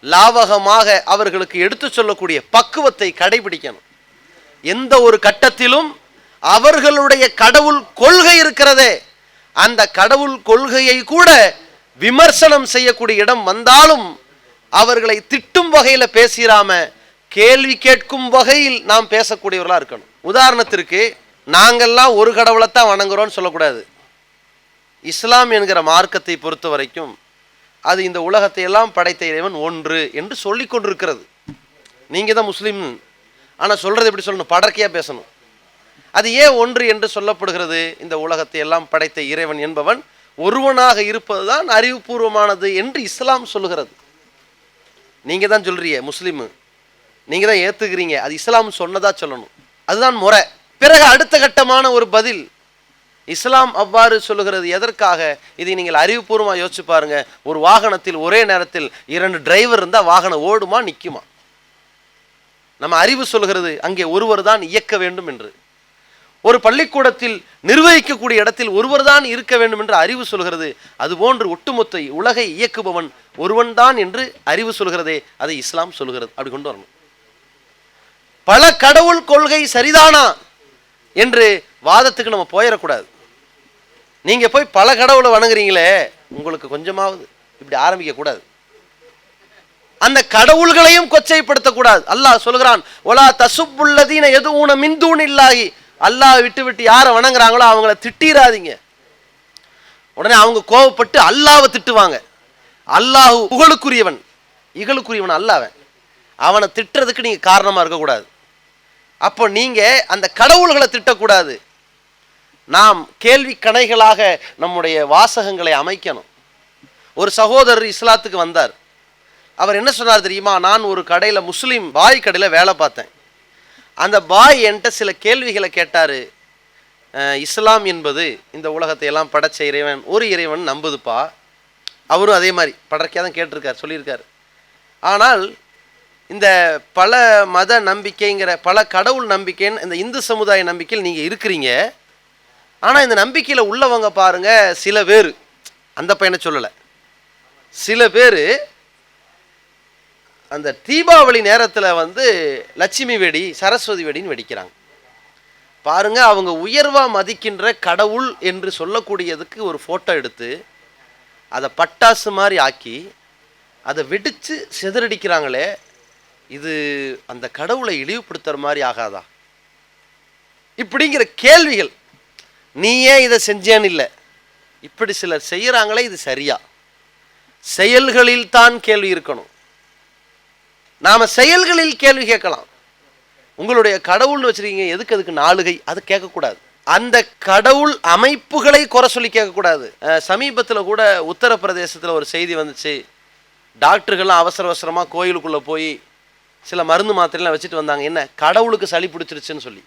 லாவகமாக அவர்களுக்கு எடுத்து சொல்லக்கூடிய பக்குவத்தை கடைபிடிக்கணும். எந்த ஒரு கட்டத்திலும் அவர்களுடைய கடவுள் கொள்கை இருக்கிறதே, அந்த கடவுள் கொள்கையை கூட விமர்சனம் செய்யக்கூடிய இடம் வந்தாலும் அவர்களை திட்டும் வகையில பேசிராம கேள்வி கேட்கும் வகையில் நாம் பேசக்கூடியவர்களா இருக்கணும். உதாரணத்திற்கு, நாங்கள்லாம் ஒரு கடவுளைத்தான் வணங்குறோம்னு சொல்லக்கூடாது. இஸ்லாம் என்கிற மார்க்கத்தை பொறுத்த வரைக்கும் அது இந்த உலகத்தை எல்லாம் படைத்த இறைவன் ஒன்று என்று சொல்லி கொண்டிருக்கிறது. நீங்க தான் முஸ்லீம், ஆனால் சொல்றது எப்படி சொல்லணும், படர்க்கையா பேசணும். அது ஏன் ஒன்று என்று சொல்லப்படுகிறது? இந்த உலகத்தை எல்லாம் படைத்த இறைவன் என்பவன் ஒருவனாக இருப்பதுதான் அறிவுபூர்வமானது என்று இஸ்லாம் சொல்லுகிறது. நீங்க தான் சொல்றீங்க முஸ்லீம், நீங்க தான் ஏத்துக்கிறீங்க, அது இஸ்லாம் சொன்னதா சொல்லணும், அதுதான் முறை. பிறகு அடுத்த கட்டமான ஒரு பதில், இஸ்லாம் அவ்வாறு சொல்லுகிறது எதற்காக? இதை நீங்கள் அறிவுபூர்வமாக யோசிச்சு பாருங்க. ஒரு வாகனத்தில் ஒரே நேரத்தில் 2 டிரைவர் இருந்தால் வாகனம் ஓடுமா நிற்குமா? நம்ம அறிவு சொல்லுகிறது அங்கே ஒருவர் தான் இயக்க வேண்டும் என்று. ஒரு பள்ளிக்கூடத்தில் நிர்வகிக்கக்கூடிய இடத்தில் ஒருவர் தான் இருக்க வேண்டும் என்று அறிவு சொல்கிறது. அதுபோன்று ஒட்டுமொத்த உலகை இயக்குபவன் ஒருவன் தான் என்று அறிவு சொல்கிறதே, அதை இஸ்லாம் சொல்கிறது. அப்படி கொண்டு வரணும். பல கடவுள் கொள்கை சரிதானா என்று வாதத்துக்கு நம்ம போயிடக்கூடாது. நீங்க போய் பல கடவுளை வணங்குறீங்களே, உங்களுக்கு கொஞ்சமாவது இப்படி ஆரம்பிக்க கூடாது. அந்த கடவுள்களையும் கொச்சைப்படுத்தக்கூடாது. அல்லாஹ் சொல்கிறான், ஒலா தசுப்புல்லதீன யதுஊன மின் தூனில்லாஹி, அல்லாஹ் விட்டு விட்டு யாரை வணங்குறாங்களோ அவங்கள திட்டிராதீங்க. உடனே அவங்க கோபப்பட்டு அல்லாஹ்வை திட்டுவாங்க. அல்லாஹ் புகழுக்குரியவன், இகழுக்குரியவன் அல்லாஹ்வன், அவனை திட்டுறதுக்கு நீங்க காரணமா இருக்கக்கூடாது. அப்போ நீங்க அந்த கடவுள்களை திட்டக்கூடாது. நாம் கேள்வி கணைகளாக நம்முடைய வாசகங்களை அமைக்கணும். ஒரு சகோதரர் இஸ்லாத்துக்கு வந்தார். அவர் என்ன சொன்னார் தெரியுமா? நான் ஒரு கடையில், முஸ்லீம் பாய் கடையில் வேலை பார்த்தேன். அந்த பாய் என்கிட்ட சில கேள்விகளை கேட்டார். இஸ்லாம் என்பது இந்த உலகத்தை எல்லாம் படைச்ச இறைவன், ஒரு இறைவன் நம்புதுப்பா. அவரும் அதே மாதிரி படற்கையாக தான் கேட்டிருக்கார், சொல்லியிருக்கார். ஆனால் இந்த பல மத நம்பிக்கைங்கிற பல கடவுள் நம்பிக்கைன்னு இந்த இந்து சமுதாய நம்பிக்கையில் நீங்கள் இருக்கிறீங்க. ஆனால் இந்த நம்பிக்கையில் உள்ளவங்க பாருங்க, சில பேர், அந்த பையனை சொல்லலை, சில பேர் அந்த தீபாவளி நேரத்தில் லட்சுமி வெடி, சரஸ்வதி வெடின்னு வெடிக்கிறாங்க பாருங்க. அவங்க உயர்வாக மதிக்கின்ற கடவுள் என்று சொல்லக்கூடியதுக்கு ஒரு ஃபோட்டோ எடுத்து அதை பட்டாசு மாதிரி ஆக்கி அதை வெடித்து சிதறடிக்கிறாங்களே, இது அந்த கடவுளை இழிவுபடுத்துகிற மாதிரி ஆகாதா? இப்படிங்கிற கேள்விகள். நீ ஏன் இதை செஞ்சேன்னு இல்லை, இப்படி சிலர் செய்கிறாங்களே, இது சரியா? செயல்களில் தான் கேள்வி இருக்கணும். நாம் செயல்களில் கேள்வி கேட்கலாம். உங்களுடைய கடவுள்னு வச்சுருக்கீங்க, எதுக்கு அதுக்கு நாலுகை, அது கேட்கக்கூடாது. அந்த கடவுள் அமைப்புகளை குறை சொல்லி கேட்கக்கூடாது. சமீபத்தில் கூட உத்தரப்பிரதேசத்தில் ஒரு செய்தி வந்துச்சு. டாக்டர்கள்லாம் அவசர அவசரமாக கோயிலுக்குள்ளே போய் சில மருந்து மாத்திரைலாம் வச்சுட்டு வந்தாங்க. என்ன, கடவுளுக்கு சளி பிடிச்சிருச்சுன்னு சொல்லி.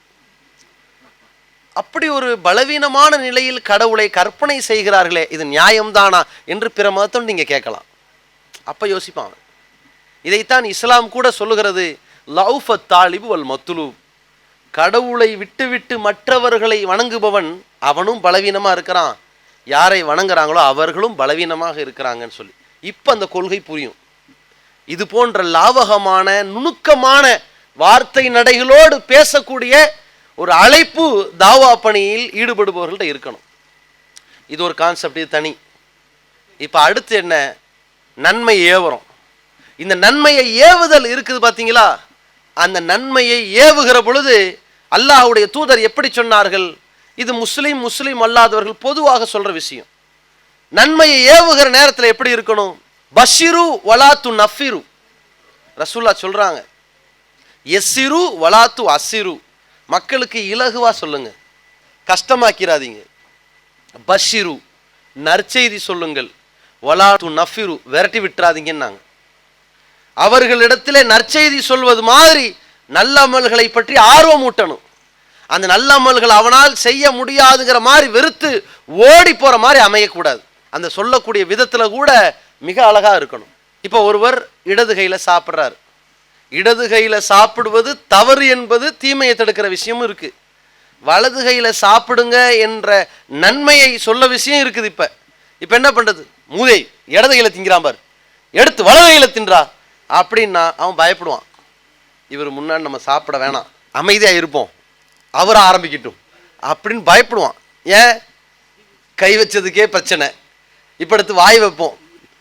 அப்படி ஒரு பலவீனமான நிலையில் கடவுளை கற்பனை செய்கிறார்களே, இது நியாயம்தானா என்று பிற மதத்தோடு நீங்கள் கேட்கலாம். அப்போ யோசிப்பாங்க. இதைத்தான் இஸ்லாம் கூட சொல்லுகிறது, லௌஃப தாலிபு வல் மத்துலூப். கடவுளை விட்டு விட்டு மற்றவர்களை வணங்குபவன் அவனும் பலவீனமாக இருக்கிறான், யாரை வணங்குறாங்களோ அவர்களும் பலவீனமாக இருக்கிறாங்கன்னு சொல்லி. இப்போ அந்த கொள்கை புரியும். இது போன்ற லாவகமான நுணுக்கமான வார்த்தை நடைகளோடு பேசக்கூடிய ஒரு அழைப்பு தாவா பணியில் ஈடுபடுபவர்கள்ட்ட இருக்கணும். இது ஒரு கான்செப்ட், இது தனி. இப்போ அடுத்து என்ன, நன்மை ஏவுறோம். இந்த நன்மையை ஏவுதல் இருக்குது பார்த்தீங்களா? அந்த நன்மையை ஏவுகிற பொழுது அல்லாஹ்வுடைய தூதர் எப்படி சொன்னார்கள்? இது முஸ்லீம் அல்லாதவர்கள் பொதுவாக சொல்ற விஷயம். நன்மையை ஏவுகிற நேரத்தில் எப்படி இருக்கணும்? பஷிரு வலாத்து நஃபிரு. ரசூல்லா சொல்றாங்க, எஸ்ஸிரு வலாத்து அஸ்ஸிரு. மக்களுக்கு இலகுவா சொல்லுங்க, கஷ்டமாக்கிறாதீங்க. பஷிரு, நற்செய்தி சொல்லுங்கள். வலாத்து நஃபிரு, விரட்டி விட்டுறாதீங்கன்னாங்க. அவர்களிடத்திலே நற்செய்தி சொல்வது மாதிரி நல்ல அமல்களை பற்றி ஆர்வம் ஊட்டணும். அந்த நல்ல அமல்கள் அவனால் செய்ய முடியாதுங்கிற மாதிரி வெறுத்து ஓடி போற மாதிரி அமையக்கூடாது. அந்த சொல்லக்கூடிய விதத்துல கூட மிக அழகா இருக்கணும். இப்போ ஒருவர் இடது கையில சாப்பிட்றாரு. இடது கையில சாப்பிடுவது தவறு என்பது தீமையை தடுக்கிற விஷயமும் இருக்கு. வலது கையில சாப்பிடுங்க என்ற நன்மையை சொல்ல விஷயம் இருக்குது. இப்ப என்ன பண்றது? மூதை இடது கையில திங்கிறான் பார், எடுத்து வலது கையில தின்றா அப்படின்னா அவன் பயப்படுவான். இவர் முன்னாடி நம்ம சாப்பிட வேணாம், அமைதியா இருப்போம், அவர் ஆரம்பிக்கட்டும் அப்படின்னு பயப்படுவான். ஏன்? கை வச்சதுக்கே பிரச்சனை, இப்ப எடுத்து வாய் வைப்போம்,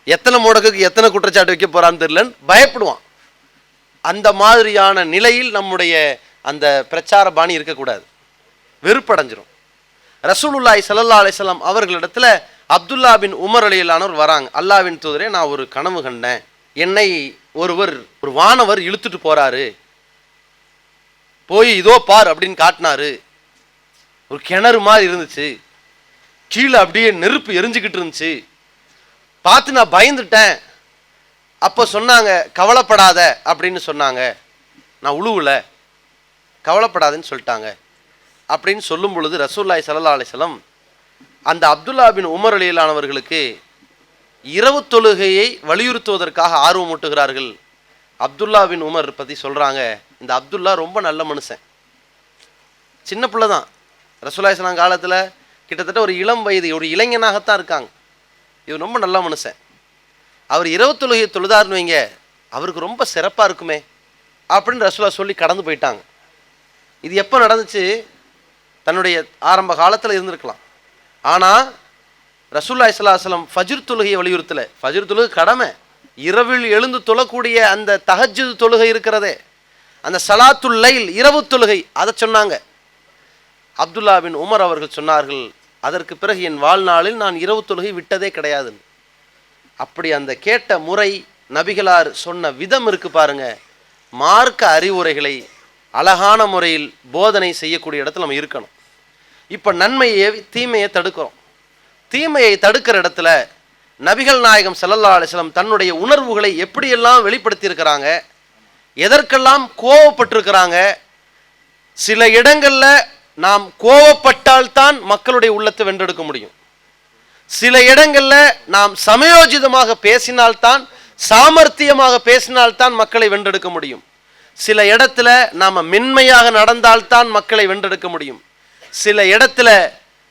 எத்தனை முடக்குக்கு எத்தனை குற்றச்சாட்டு வைக்க போறான்னு தெரியலன்னு பயப்படுவான். அந்த மாதிரியான நிலையில் நம்முடைய அந்த பிரச்சார பாணி இருக்கக்கூடாது, வெறுப்படைஞ்சிரும். ரசூலுல்லாஹி ஸல்லல்லாஹு அலைஹி வஸல்லம் அவர்களிடத்துல அப்துல்லா பின் உமர் ரலியல்லாஹு வராங்க. அல்லாஹ்வின் தூதரே, நான் ஒரு கனவு கண்டேன். என்னை ஒரு வானவர் இழுத்துட்டு போறாரு, போய் இதோ பார் அப்படின்னு காட்டினாரு. ஒரு கிணறு மாதிரி இருந்துச்சு, கீழே அப்படியே நெருப்பு எரிஞ்சுக்கிட்டு இருந்துச்சு. பார்த்து நான் பயந்துட்டேன். அப்போ சொன்னாங்க, கவலைப்படாத அப்படின்னு சொன்னாங்க. நான் உழுவுல, கவலைப்படாதுன்னு சொல்லிட்டாங்க. அப்படின்னு சொல்லும் பொழுது ரசூலுல்லாஹி ஸல்லல்லாஹு அலைஹி வஸல்லம் அந்த அப்துல்லா பின் உமர் ரலியல்லாஹு இரவு தொழுகையை வலியுறுத்துவதற்காக ஆர்வம் ஊட்டுகிறார்கள். அப்துல்லா பின் உமர் பற்றி சொல்கிறாங்க, இந்த அப்துல்லா ரொம்ப நல்ல மனுஷன், சின்ன பிள்ளை தான். ரசூலுல்லாஹி ஸல்லல்லாஹு அலைஹி வஸல்லம் காலத்தில் கிட்டத்தட்ட ஒரு இளம் வயது, ஒரு இளைஞனாகத்தான் இருக்காங்க. இவர் ரொம்ப நல்ல மனுஷன். அவர் இரவு தொழுகையை தொழுதாருன்னு வைங்க, அவருக்கு ரொம்ப சிறப்பாக இருக்குமே அப்படின்னு ரசூலுல்லாஹ் சொல்லி கடந்து போயிட்டாங்க. இது எப்போ நடந்துச்சு? தன்னுடைய ஆரம்ப காலத்தில் இருந்திருக்கலாம். ஆனால் ரசூலுல்லாஹி ஸல்லல்லாஹு அலைஹி வஸல்லம் ஃபஜ்ர் தொழுகையை வலியுறுத்தலை. ஃபஜ்ர் தொழுகை கடமை, இரவில் எழுந்து தொழக்கூடிய அந்த தஹஜ்ஜுத் தொழுகை இருக்கிறதே, அந்த ஸலாத்துல் லைல் இரவு தொழுகை, அதை சொன்னாங்க. அப்துல்லா பின் உமர் அவர்கள் சொன்னார்கள், அதற்கு பிறகு என் வாழ்நாளில் நான் இரவு தொழுகை விட்டதே கிடையாது. அப்படி அந்த கேட்ட முறை, நபிகளார் சொன்ன விதம் இருக்கு பாருங்க. மார்க்க அறிவுரைகளை அழகான முறையில் போதனை செய்யக்கூடிய இடத்துல நம்ம இருக்கணும். இப்போ நன்மையை தீமையை தடுக்கிறோம். தீமையை தடுக்கிற இடத்துல நபிகள் நாயகம் ஸல்லல்லாஹு அலைஹி வஸல்லம் தன்னுடைய உணர்வுகளை எப்படியெல்லாம் வெளிப்படுத்தி இருக்கிறாங்க, எதற்கெல்லாம் கோவப்பட்டிருக்கிறாங்க. சில இடங்களில் நாம் கோவப்பட்டால்தான் மக்களுடைய உள்ளத்தை வென்றெடுக்க முடியும். சில இடங்களில் நாம் சமயோஜிதமாக பேசினால்தான் சாமர்த்தியமாக பேசினால்தான் மக்களை வென்றெடுக்க முடியும். சில இடத்துல நாம மென்மையாக நடந்தால்தான் மக்களை வென்றெடுக்க முடியும். சில இடத்துல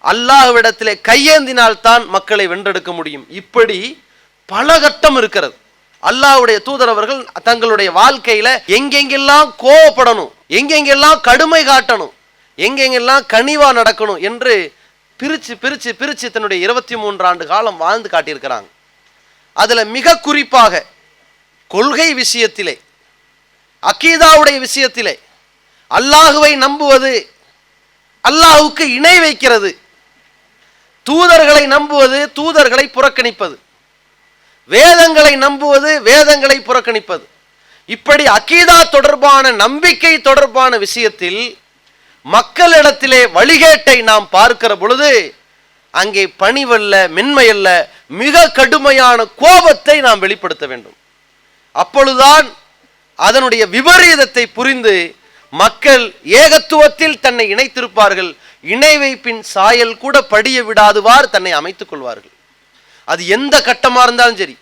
அல்லாஹ்விடத்திலே கையேந்தினால்தான் மக்களை வென்றெடுக்க முடியும். இப்படி பல கட்டம் இருக்கிறது. அல்லாஹ்வுடைய தூதர் அவர்கள் தங்களுடைய வாழ்க்கையில எங்கெங்கெல்லாம் கோவப்படணும், எங்கெங்கெல்லாம் கடுமை காட்டணும், எங்கெங்கெல்லாம் கனிவா நடக்கணும் என்று பிரிச்சு பிரிச்சு பிரிச்சு தன்னுடைய 23 ஆண்டு காலம் வாழ்ந்து காட்டியிருக்கிறாங்க. அதுல மிக குறிப்பாக கொள்கை விஷயத்திலே, அகீதாவுடைய விஷயத்திலே, அல்லாஹுவை நம்புவது, அல்லாஹுக்கு இணை வைக்கிறது, தூதர்களை நம்புவது, தூதர்களை புறக்கணிப்பது, வேதங்களை நம்புவது, வேதங்களை புறக்கணிப்பது, இப்படி அகீதா தொடர்பான நம்பிக்கை தொடர்பான விஷயத்தில் மக்களிடத்திலே வழிகேட்டை நாம் பார்க்கிற பொழுது அங்கே பணிவல்ல, மென்மையல்ல, மிக கடுமையான கோபத்தை நாம் வெளிப்படுத்த வேண்டும். அப்பொழுதுதான் அதனுடைய விபரீதத்தை புரிந்து மக்கள் ஏகத்துவத்தில் தன்னை இணைத்திருப்பார்கள். இணை வைப்பின் சாயல் கூட படிய விடாதுவார் தன்னை அமைத்துக் கொள்வார்கள். அது எந்த கட்டமா இருந்தாலும் சரி.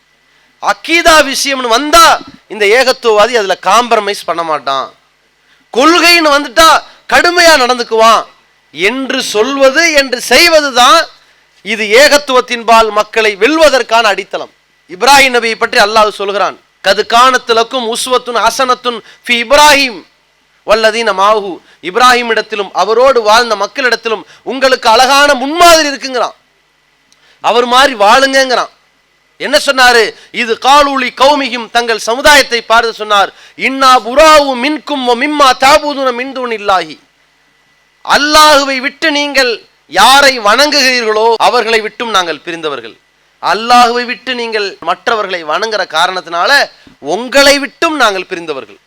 அகீதா விஷயம்னு வந்தா இந்த ஏகத்துவவாதி அதுல காம்ப்ரமைஸ் பண்ண மாட்டான், கொள்கைன்னு வந்துட்டா கடுமையா நடந்துக்குவான் என்று சொல்வது, என்று செய்வதுதான் இது ஏகத்துவத்தின்பால் மக்களை வெல்வதற்கான அடித்தளம். இப்ராஹிம் நபியை பற்றி அல்லாஹ் சொல்கிறான், கது கானத்துலக்கும் உஸ்வத்துன் ஹசனத்துன் ஃபி இப்ராஹிம் வல்லதீன மாஹு. இப்ராஹிம் இடத்திலும் அவரோடு வாழ்ந்த மக்களிடத்திலும் உங்களுக்கு அழகான முன்மாதிரி இருக்குங்கிறான். அவர் மாதிரி வாழுங்கிறான். என்ன சொன்னாரு? இது காலூலி கௌமிகும், தங்கள் சமுதாயத்தை பார்த்து சொன்னார், இன்னா புராவு மின்கும் மிம்மா தாபூதுன மின்தூன் இல்லாஹி. அல்லாஹுவை விட்டு நீங்கள் யாரை வணங்குகிறீர்களோ அவர்களை விட்டும் நாங்கள் பிரிந்தவர்கள். அல்லாஹுவை விட்டு நீங்கள் மற்றவர்களை வணங்குற காரணத்தினால உங்களை விட்டும் நாங்கள் பிரிந்தவர்கள்,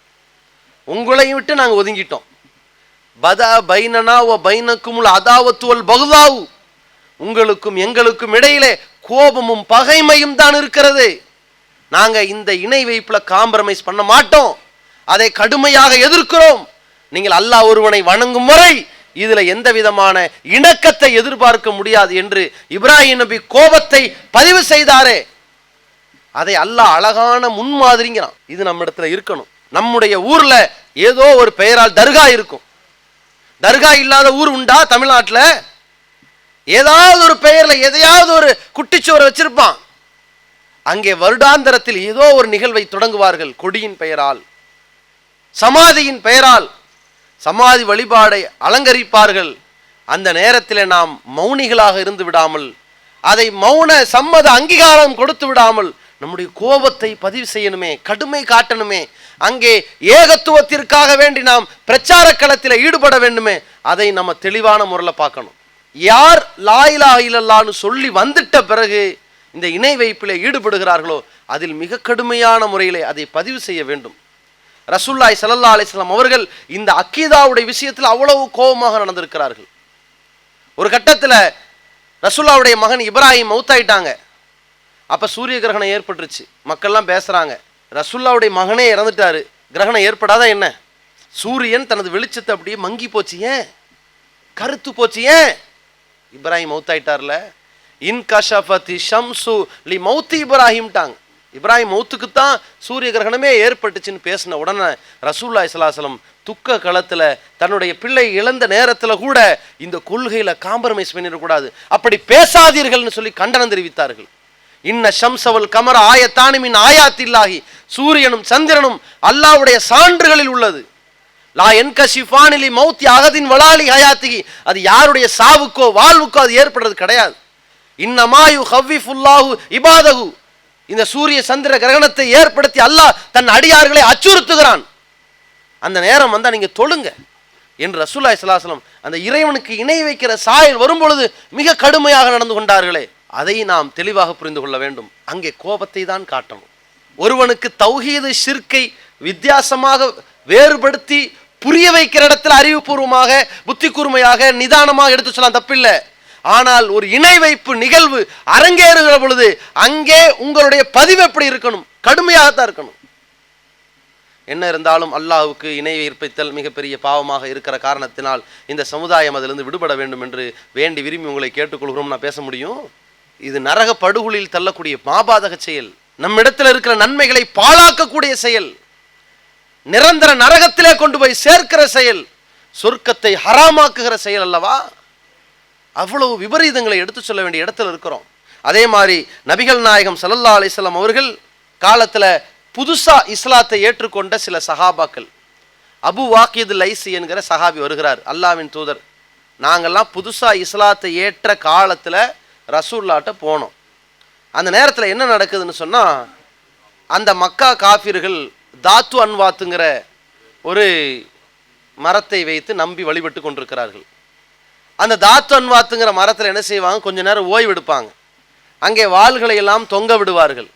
உங்களை விட்டு நாங்கள் ஒதுங்கிட்டோம். பதா பைனனா வ பைனக்குமுல் அதாவத்து வல் பக்தாவு. உங்களுக்கும் எங்களுக்கும் இடையிலே கோபமும் பகைமையும் தான் இருக்கிறது. நாங்க இந்த இணை வைப்புல காம்ப்ரமைஸ் பண்ண மாட்டோம், அதை கடுமையாக எதிர்க்கிறோம். நீங்கள் அல்லாஹ் ஒருவனை வணங்கும் வரை இதுல எந்த விதமான இணக்கத்தை எதிர்பார்க்க முடியாது என்று இப்ராஹிம் நபி கோபத்தை பதிவு செய்தாரே, அதை அல்லாஹ் அழகான முன்மாதிரிங்கிறான். இது நம்ம இடத்துல இருக்கணும். நம்முடைய ஊர்ல ஏதோ ஒரு பெயரால் தர்கா இருக்கும். தர்கா இல்லாத ஊர் உண்டா தமிழ்நாட்டில்? ஏதாவது ஒரு பெயர்ல எதையாவது ஒரு குட்டிச்சோரை வச்சிருப்பான். அங்கே வருடாந்தரத்தில் ஏதோ ஒரு நிகழ்வை தொடங்குவார்கள். கொடியின் பெயரால், சமாதியின் பெயரால் சமாதி வழிபாடை அலங்கரிப்பார்கள். அந்த நேரத்தில் நாம் மௌனிகளாக இருந்து விடாமல், அதை மௌன சம்மத அங்கீகாரம் கொடுத்து விடாமல் நம்முடைய கோபத்தை பதிவு செய்யணுமே, கடுமை காட்டணுமே. அங்கே ஏகத்துவத்திற்காக வேண்டி நாம் பிரச்சார களத்தில் ஈடுபட வேண்டுமே, அதை நம்ம தெளிவான முறையில் பார்க்கணும். யார் லா இலாஹ இல்லல்லாஹ்னு சொல்லி வந்துட்ட பிறகு இந்த இணை வைப்பிலே ஈடுபடுகிறார்களோ அதில் மிக கடுமையான முறையிலே அதை பதிவு செய்ய வேண்டும். ரசூலுல்லாஹி ஸல்லல்லாஹு அலைஹி வஸல்லம் அவர்கள் இந்த அக்கீதாவுடைய விஷயத்தில் அவ்வளவு கோபமாக நடந்திருக்கிறார்கள். ஒரு கட்டத்தில் ரசூலுல்லாஹுடைய மகன் இப்ராஹிம் மௌத்தாயிட்டாங்க. அப்போ சூரிய கிரகணம் ஏற்பட்டுருச்சு. மக்கள்லாம் பேசுகிறாங்க, ரசூலுல்லாஹுடைய மகனே இறந்துட்டாரு, கிரகணம் ஏற்படாத என்ன? சூரியன் தனது வெளிச்சத்தை அப்படியே மங்கி போச்சு, ஏன் கருத்து போச்சு, ஏன்? இப்ராஹிம் மௌத்தாயிட்டார்ல. இன் கஷஃபதி ஷம்சு லி மௌத்தி இப்ராஹிம்ட்டாங்க. இப்ராஹிம் மௌத்துக்குத்தான் சூரிய கிரகணமே ஏற்பட்டுச்சுன்னு பேசின உடனே ரசூலுல்லாஹி ஸல்லல்லாஹு அலைஹி வஸல்லம் துக்க களத்தில் தன்னுடைய பிள்ளை இழந்த நேரத்தில் கூட இந்த கொள்கையில் காம்ப்ரமைஸ் பண்ணிடக்கூடாது, அப்படி பேசாதீர்கள்னு சொல்லி கண்டனம் தெரிவித்தார்கள். இன்ன ஷம்சவல் கமர ஆயத்தானி மின் ஆயாத்தில்லாஹி. சூரியனும் சந்திரனும் அல்லாஹ்வுடைய சான்றுகளில் உள்ளது. லா என்கஷிஃபானிலி மௌத்தி அகதின் வலாலி ஹயாத்திகி. அது யாருடைய சாவுக்கோ வாழ்வுக்கோ அது ஏற்படுறது கிடையாது. இன்னமாயு ஹவ்விஃபுல்லாஹு இபாதஹு. இந்த சூரிய சந்திர கிரகணத்தை ஏற்படுத்தி அல்லாஹ் தன் அடியார்களை அச்சுறுத்துகிறான். அந்த நேரம் வந்தால் நீங்க தொழுங்க என்று ரசூலுல்லாஹி ஸல்லல்லாஹு அலைஹி வஸல்லம் அந்த இறைவனுக்கு இணை வைக்கிற சாயல் வரும் பொழுது மிக கடுமையாக நடந்து கொண்டார்களே, அதை நாம் தெளிவாக புரிந்து கொள்ள வேண்டும். அங்கே கோபத்தை தான் காட்டணும். ஒருவனுக்கு தௌஹீது ஷிர்கை வித்தியாசமாக வேறுபடுத்தி புரிய வைக்கிற இடத்துல அறிவுபூர்வமாக புத்தி கூர்மையாக நிதானமாக எடுத்து சொல்லலாம், தப்பில்லை. ஆனால் ஒரு இணை வைப்பு நிகழ்வு அரங்கேறுகிற பொழுது அங்கே உங்களுடைய பதிவு எப்படி இருக்கணும்? கடுமையாகத்தான் இருக்கணும். என்ன இருந்தாலும் அல்லாஹ்வுக்கு இணை வைப்பதல் மிகப்பெரிய பாவமாக இருக்கிற காரணத்தினால் இந்த சமுதாயம் அதிலிருந்து விடுபட வேண்டும் என்று வேண்டி விரும்பி உங்களை கேட்டுக்கொள்கிறோம். நான் பேச முடியும். இது நரக படுகொலில் தள்ளக்கூடிய மாபாதக செயல். நம்மிடத்தில் இருக்கிற நன்மைகளை பாழாக்கக்கூடிய செயல், நிரந்தர நரகத்திலே கொண்டு போய் சேர்க்கிற செயல், சொர்க்கத்தை ஹராமாக்குகிற செயல் அல்லவா? அவ்வளவு விபரீதங்களை எடுத்து சொல்ல வேண்டிய இடத்துல இருக்கிறோம். அதே மாதிரி நபிகள் நாயகம் ஸல்லல்லாஹு அலைஹி வஸல்லம் அவர்கள் காலத்துல புதுசா இஸ்லாத்தை ஏற்றுக்கொண்ட சில சஹாபாக்கள், அபு வாக்கித் லைசி என்கிற சஹாபி வருகிறார். அல்லாஹ்வின் தூதர், நாங்கள்லாம் புதுசா இஸ்லாத்தை ஏற்ற காலத்துல ரசூல்லாட்ட போனோம். அந்த நேரத்தில் என்ன நடக்குதுன்னு சொன்னா, அந்த மக்கா காஃபிர்கள் தாத்து அன்வாத்துங்கிற ஒரு மரத்தை வைத்து நம்பி வழிபட்டு கொண்டிருக்கிறார்கள். அந்த தாத்து அன்வாத்துங்கிற மரத்தில் என்ன செய்வாங்க, கொஞ்ச நேரம் ஓய்வு எடுப்பாங்க. அங்கே வாள்களை எல்லாம் தொங்க விடுவார்கள்.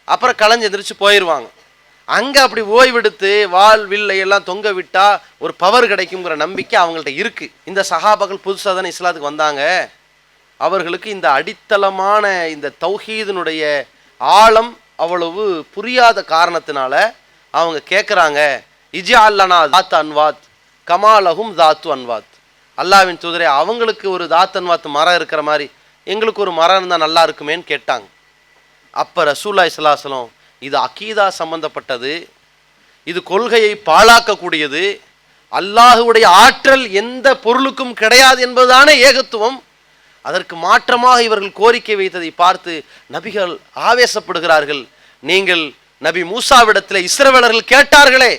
அப்புறம் களைஞ்சு எந்திரிச்சு போயிடுவாங்க. அங்கே அப்படி ஓய்வெடுத்து வாள் வில்லை எல்லாம் தொங்க விட்டா ஒரு பவர் கிடைக்குங்கிற நம்பிக்கை அவங்கள்ட்ட இருக்கு. இந்த சஹாபாக்கள் புதுசாக தானே இஸ்லாத்துக்கு வந்தாங்க. அவர்களுக்கு இந்த அடித்தளமான இந்த தௌஹீதினுடைய ஆழம் அவ்வளவு புரியாத காரணத்தினால அவங்க கேட்குறாங்க, இஜ்அல்லனா தாத் அன்வாத் கமாலஹும் தாத்து அன்வாத். அல்லாஹ்வின் தூதரே, அவங்களுக்கு ஒரு தாத் அன்வாத் மரம் இருக்கிற மாதிரி எங்களுக்கு ஒரு மரம் இருந்தால் நல்லா இருக்குமேன்னு கேட்டாங்க. அப்போ ரசூலுல்லாஹி ஸல்லல்லாஹு அலைஹி வஸல்லம், இது அகீதா சம்பந்தப்பட்டது, இது கொள்கையை பாழாக்கக்கூடியது, அல்லாஹுடைய ஆற்றல் எந்த பொருளுக்கும் கிடையாது என்பதுதானே ஏகத்துவம். அதற்கு மாற்றமாக இவர்கள் கோரிக்கை வைத்ததை பார்த்து நபிகள் ஆவேசப்படுகிறார்கள். நீங்கள் நபி மூசாவிடத்தில் இஸ்ரவேலர்கள் கேட்டார்களே,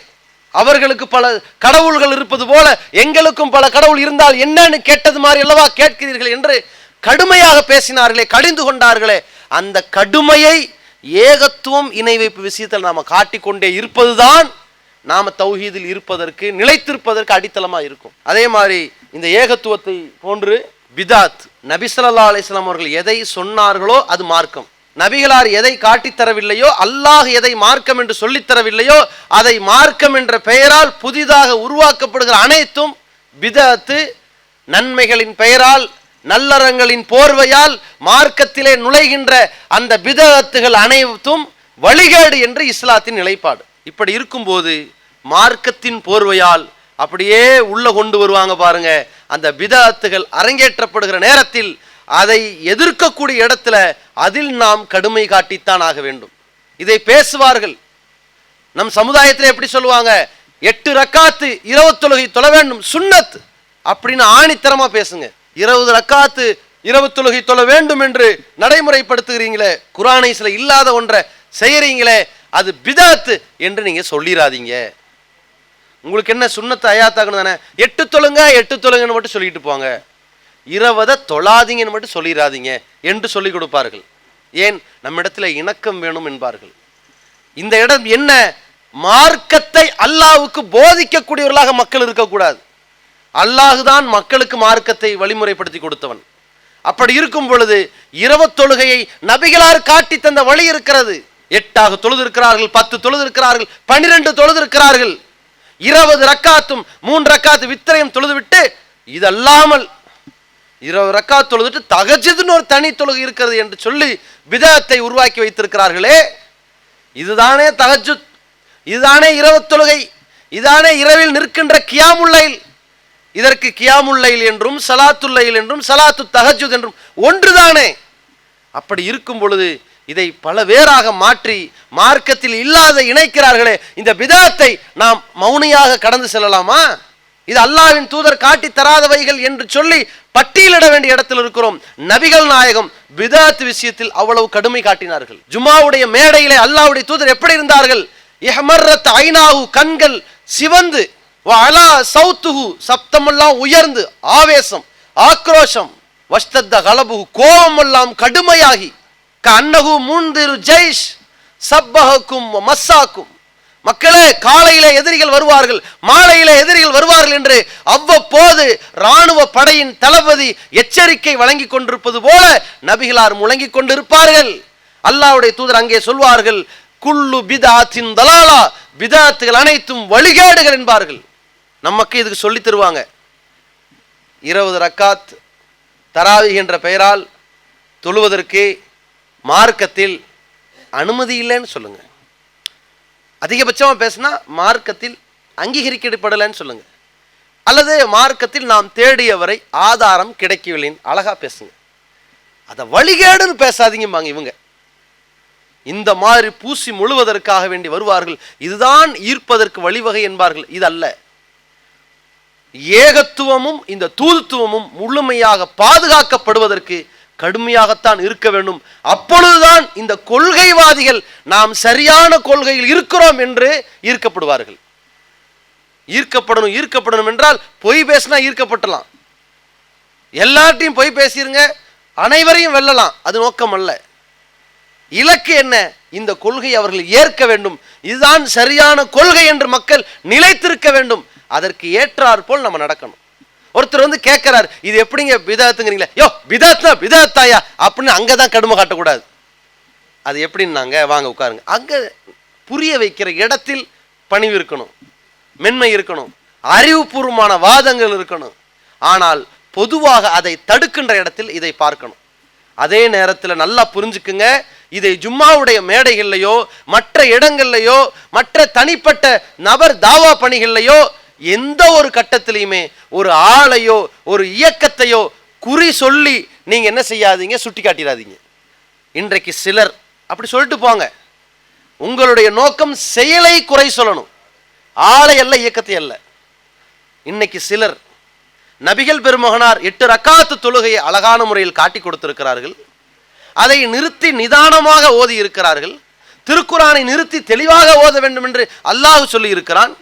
அவர்களுக்கு பல கடவுள்கள் இருப்பது போல எங்களுக்கும் பல கடவுள் இருந்தால் என்னன்னு கேட்டது மாதிரி அல்லவா கேட்கிறீர்கள் என்று கடுமையாக பேசினார்களே, கடிந்து கொண்டார்களே. அந்த கடுமையை ஏகத்துவம் இணை வைப்பு விஷயத்தில் நாம காட்டிக்கொண்டே இருப்பதுதான் நாம தௌஹீதில் இருப்பதற்கு, நிலைத்திருப்பதற்கு அடித்தளமா இருக்கும். அதே மாதிரி இந்த ஏகத்துவத்தை போன்று பிதாத், நபி ஸல்லல்லாஹு அலைஹி வஸல்லம் அவர்கள் எதை சொன்னார்களோ அது மார்க்கம், நபிகளார் எதை காட்டித்தரவில்லையோ, அல்லாஹ் எதை மார்க்கம் என்று சொல்லித்தரவில்லையோ அதை மார்க்கம் என்ற பெயரால் புதிதாக உருவாக்கப்படுகிற அனைத்தும் பிதாத்து. நன்மைகளின் பெயரால், நல்லறங்களின் போர்வையால் மார்க்கத்திலே நுழைகின்ற அந்த பிதஅத்துகள் அனைத்தும் வழிகேடு என்று இஸ்லாத்தின் நிலைப்பாடு. இப்படி இருக்கும்போது மார்க்கத்தின் போர்வையால் அப்படியே உள்ள கொண்டு வருவாங்க பாருங்க. அந்த பிதஅத்துகள் அரங்கேற்றப்படுகிற நேரத்தில் அதை எதிர்க்கக்கூடிய இடத்துல அதில் நாம் கடுமை காட்டித்தான் ஆக வேண்டும். இதை பேசுவார்கள். நம் சமுதாயத்தில் எப்படி சொல்லுவாங்க, 8 ரக்காத்து இரவு தொழுகை தொழ வேண்டும் சுன்னத் அப்படின்னு ஆணித்தரமா பேசுங்க. 20 ரக்காத்து இரவு தொழுகை தொழ வேண்டும் என்று நடைமுறைப்படுத்துகிறீங்களே, குர்ஆனிஸ்ல இல்லாத ஒன்றை செய்யறீங்களே, அது பிதஅத் என்று நீங்க சொல்லிடாதீங்க. உங்களுக்கு என்ன சுன்னத்து அயாத்தாக்கணும் தானே, 8 தொழுங்க 8 தொழுங்கன்னு மட்டும் சொல்லிட்டு போங்க, 20 தொழாதீங்கன்னு மட்டும் சொல்லிடாதீங்க என்று சொல்லிக் கொடுப்பார்கள். ஏன்? நம்மிடத்துல இணக்கம் வேணும் என்பார்கள். இந்த இடம் என்ன, மார்க்கத்தை அல்லாஹ்வுக்கு போதிக்கக்கூடியவர்களாக மக்கள் இருக்கக்கூடாது. அல்லாஹுதான் மக்களுக்கு மார்க்கத்தை வழிமுறைப்படுத்தி கொடுத்தவன். அப்படி இருக்கும் பொழுது இரவு தொழுகையை நபிகளார் காட்டி தந்த வழி இருக்கிறது. 8 தொழுது இருக்கிறார்கள், 10 தொழுது இருக்கிறார்கள், 12 தொழுது இருக்கிறார்கள். 20 ரக்காத்தும் 3 ரக்காத்து வித்திரையும் தொழுது விட்டு இதல்லாமல் 20 ரக்காத் தொழுதுட்டு தஹஜ்ஜுதுன்னு ஒரு தனி தொழுகை இருக்கிறது என்று சொல்லி பிதஅத்தை உருவாக்கி வைத்திருக்கிறார்களே. இதுதானே தஹஜ்ஜுத், இதுதானே இரவு தொழுகை, இதுதானே இரவில் நிற்கின்ற கியாமுல் லைல். இதற்கு கியாமுல் லைல் என்றும் ஸலாத்துல் லைல் என்றும் ஸலாத்து தஹஜ்ஜுத் என்றும் ஒன்றுதானே. அப்படி இருக்கும் பொழுது இதை பல வேறாக மாற்றி மார்க்கத்தில் இல்லாத இணைக்கிறார்களே, இந்த பிதஅத்தை நாம் மௌனியாக கடந்து செல்லலாமா? இது அல்லாஹ்வின் தூதர் காட்டி தராதவைகள் என்று சொல்லி பட்டியலிட வேண்டிய இடத்தில் இருக்கிறோம். நபிகள் நாயகம் பிதஅத் விஷயத்தில் அவ்வளவு கடுமை காட்டினார்கள். ஜும்மாவுடைய மேடையிலே அல்லாஹ்வுடைய தூதர் எப்படி இருந்தார்கள்? இஹ்மர்ரத் ஐனாஹு, கண்கள் சிவந்து, வஅலா சௌத்துஹு, சப்தமெல்லாம் உயர்ந்து, ஆவேசம் ஆக்ரோஷம், வஷ்தத்த கலபுஹு, கோபமெல்லாம் கடுமையாகி, கஅன்னஹு முன்திரு ஜைஷ் சப்பஹக்கும் மஸ்ஸாக்கும், மக்களே காலையிலே எதிரிகள் வருவார்கள், மாலையிலே எதிரிகள் வருவார்கள் என்று அவ்வப்போது இராணுவ படையின் தளபதி எச்சரிக்கை வழங்கி கொண்டிருப்பது போல நபிகளார் முழங்கிக் கொண்டிருப்பார்கள். அல்லாஹ்வுடைய தூதர் அங்கே சொல்வார்கள், குல்லு பிதஅத்தின் தலாலா, பிதஅத்துகள் அனைத்தும் வழிகேடுகள் என்பார்கள். நமக்கு இதுக்கு சொல்லி தருவாங்க. 20 ரக்காத் தராவீஹ் என்ற பெயரால் தொழுவதற்கு மார்க்கத்தில் அனுமதி இல்லைன்னு சொல்லுங்க. அதிகபட்சமாக பேசினா மார்க்கத்தில் அங்கீகரிக்கப்படலைன்னு சொல்லுங்க. அல்லது மார்க்கத்தில் நாம் தேடியவரை ஆதாரம் கிடைக்கவில்லைன்னு அழகா பேசுங்க. அதை வழிகேடுன்னு பேசாதீங்கம்பாங்க இவங்க. இந்த மாதிரி பூசி முழுவதற்காக வேண்டி வருவார்கள். இதுதான் ஈர்ப்பதற்கு வழிவகை என்பார்கள். இது அல்ல. ஏகத்துவமும் இந்த தூதுத்துவமும் முழுமையாக பாதுகாக்கப்படுவதற்கு கடுமையாகத்தான் இருக்க வேண்டும். அப்பொழுதுதான் இந்த கொள்கைவாதிகள் நாம் சரியான கொள்கையில் இருக்கிறோம் என்று ஈர்க்கப்படுவார்கள். ஈர்க்கப்படணும் என்றால் பொய் பேசினா ஈர்க்கப்பட்டலாம். எல்லார்ட்டையும் பொய் பேசிருங்க, அனைவரையும் வெல்லலாம், அது நோக்கம் அல்ல. இலக்கு என்ன? இந்த கொள்கை அவர்கள் ஏற்க வேண்டும். இதுதான் சரியான கொள்கை என்று மக்கள் நிலைத்திருக்க வேண்டும். அதற்கு ஏற்றாற் போல் நம்ம நடக்கணும். ஒருத்தர் வந்து கேட்கிறார், இது எப்படிங்க பிதாத்துங்கிறீங்களா? யோ பிதாத்னா பிதாத்தாயா அப்படின்னு அங்கதான் கடுமை காட்டக்கூடாது. அது எப்படின்னாங்க, வாங்க உட்காருங்க. அங்க புரிய வைக்கிற இடத்தில் பணிவு இருக்கணும், மென்மை இருக்கணும், அறிவுபூர்வமான வாதங்கள் இருக்கணும். ஆனால் பொதுவாக அதை தடுக்கின்ற இடத்தில் இதை பார்க்கணும். அதே நேரத்தில் நல்லா புரிஞ்சுக்குங்க, இதை ஜும்மாவுடைய மேடைகள்லையோ மற்ற இடங்கள்லையோ மற்ற தனிப்பட்ட நபர் தாவா பணிகள்லையோ எந்த ஒரு கட்டத்திலையுமே ஒரு ஆளையோ ஒரு இயக்கத்தையோ குறி சொல்லி நீங்க என்ன செய்யாதீங்க, சுட்டி காட்டிடாதீங்க. இன்றைக்கு சிலர் அப்படி சொல்லிட்டு போங்க. உங்களுடைய நோக்கம் செயலை குறை சொல்லணும், ஆளை அல்ல, இயக்கத்தை அல்ல. இன்னைக்கு சிலர் நபிகள் பெருமகனார் 8 ரக்காத்து தொழுகையை அழகான முறையில் காட்டி கொடுத்திருக்கிறார்கள். அதை நிறுத்தி நிதானமாக ஓதி இருக்கிறார்கள். திருக்குரானை நிறுத்தி தெளிவாக ஓத வேண்டும் என்று அல்லாஹ் சொல்லி இருக்கிறான்.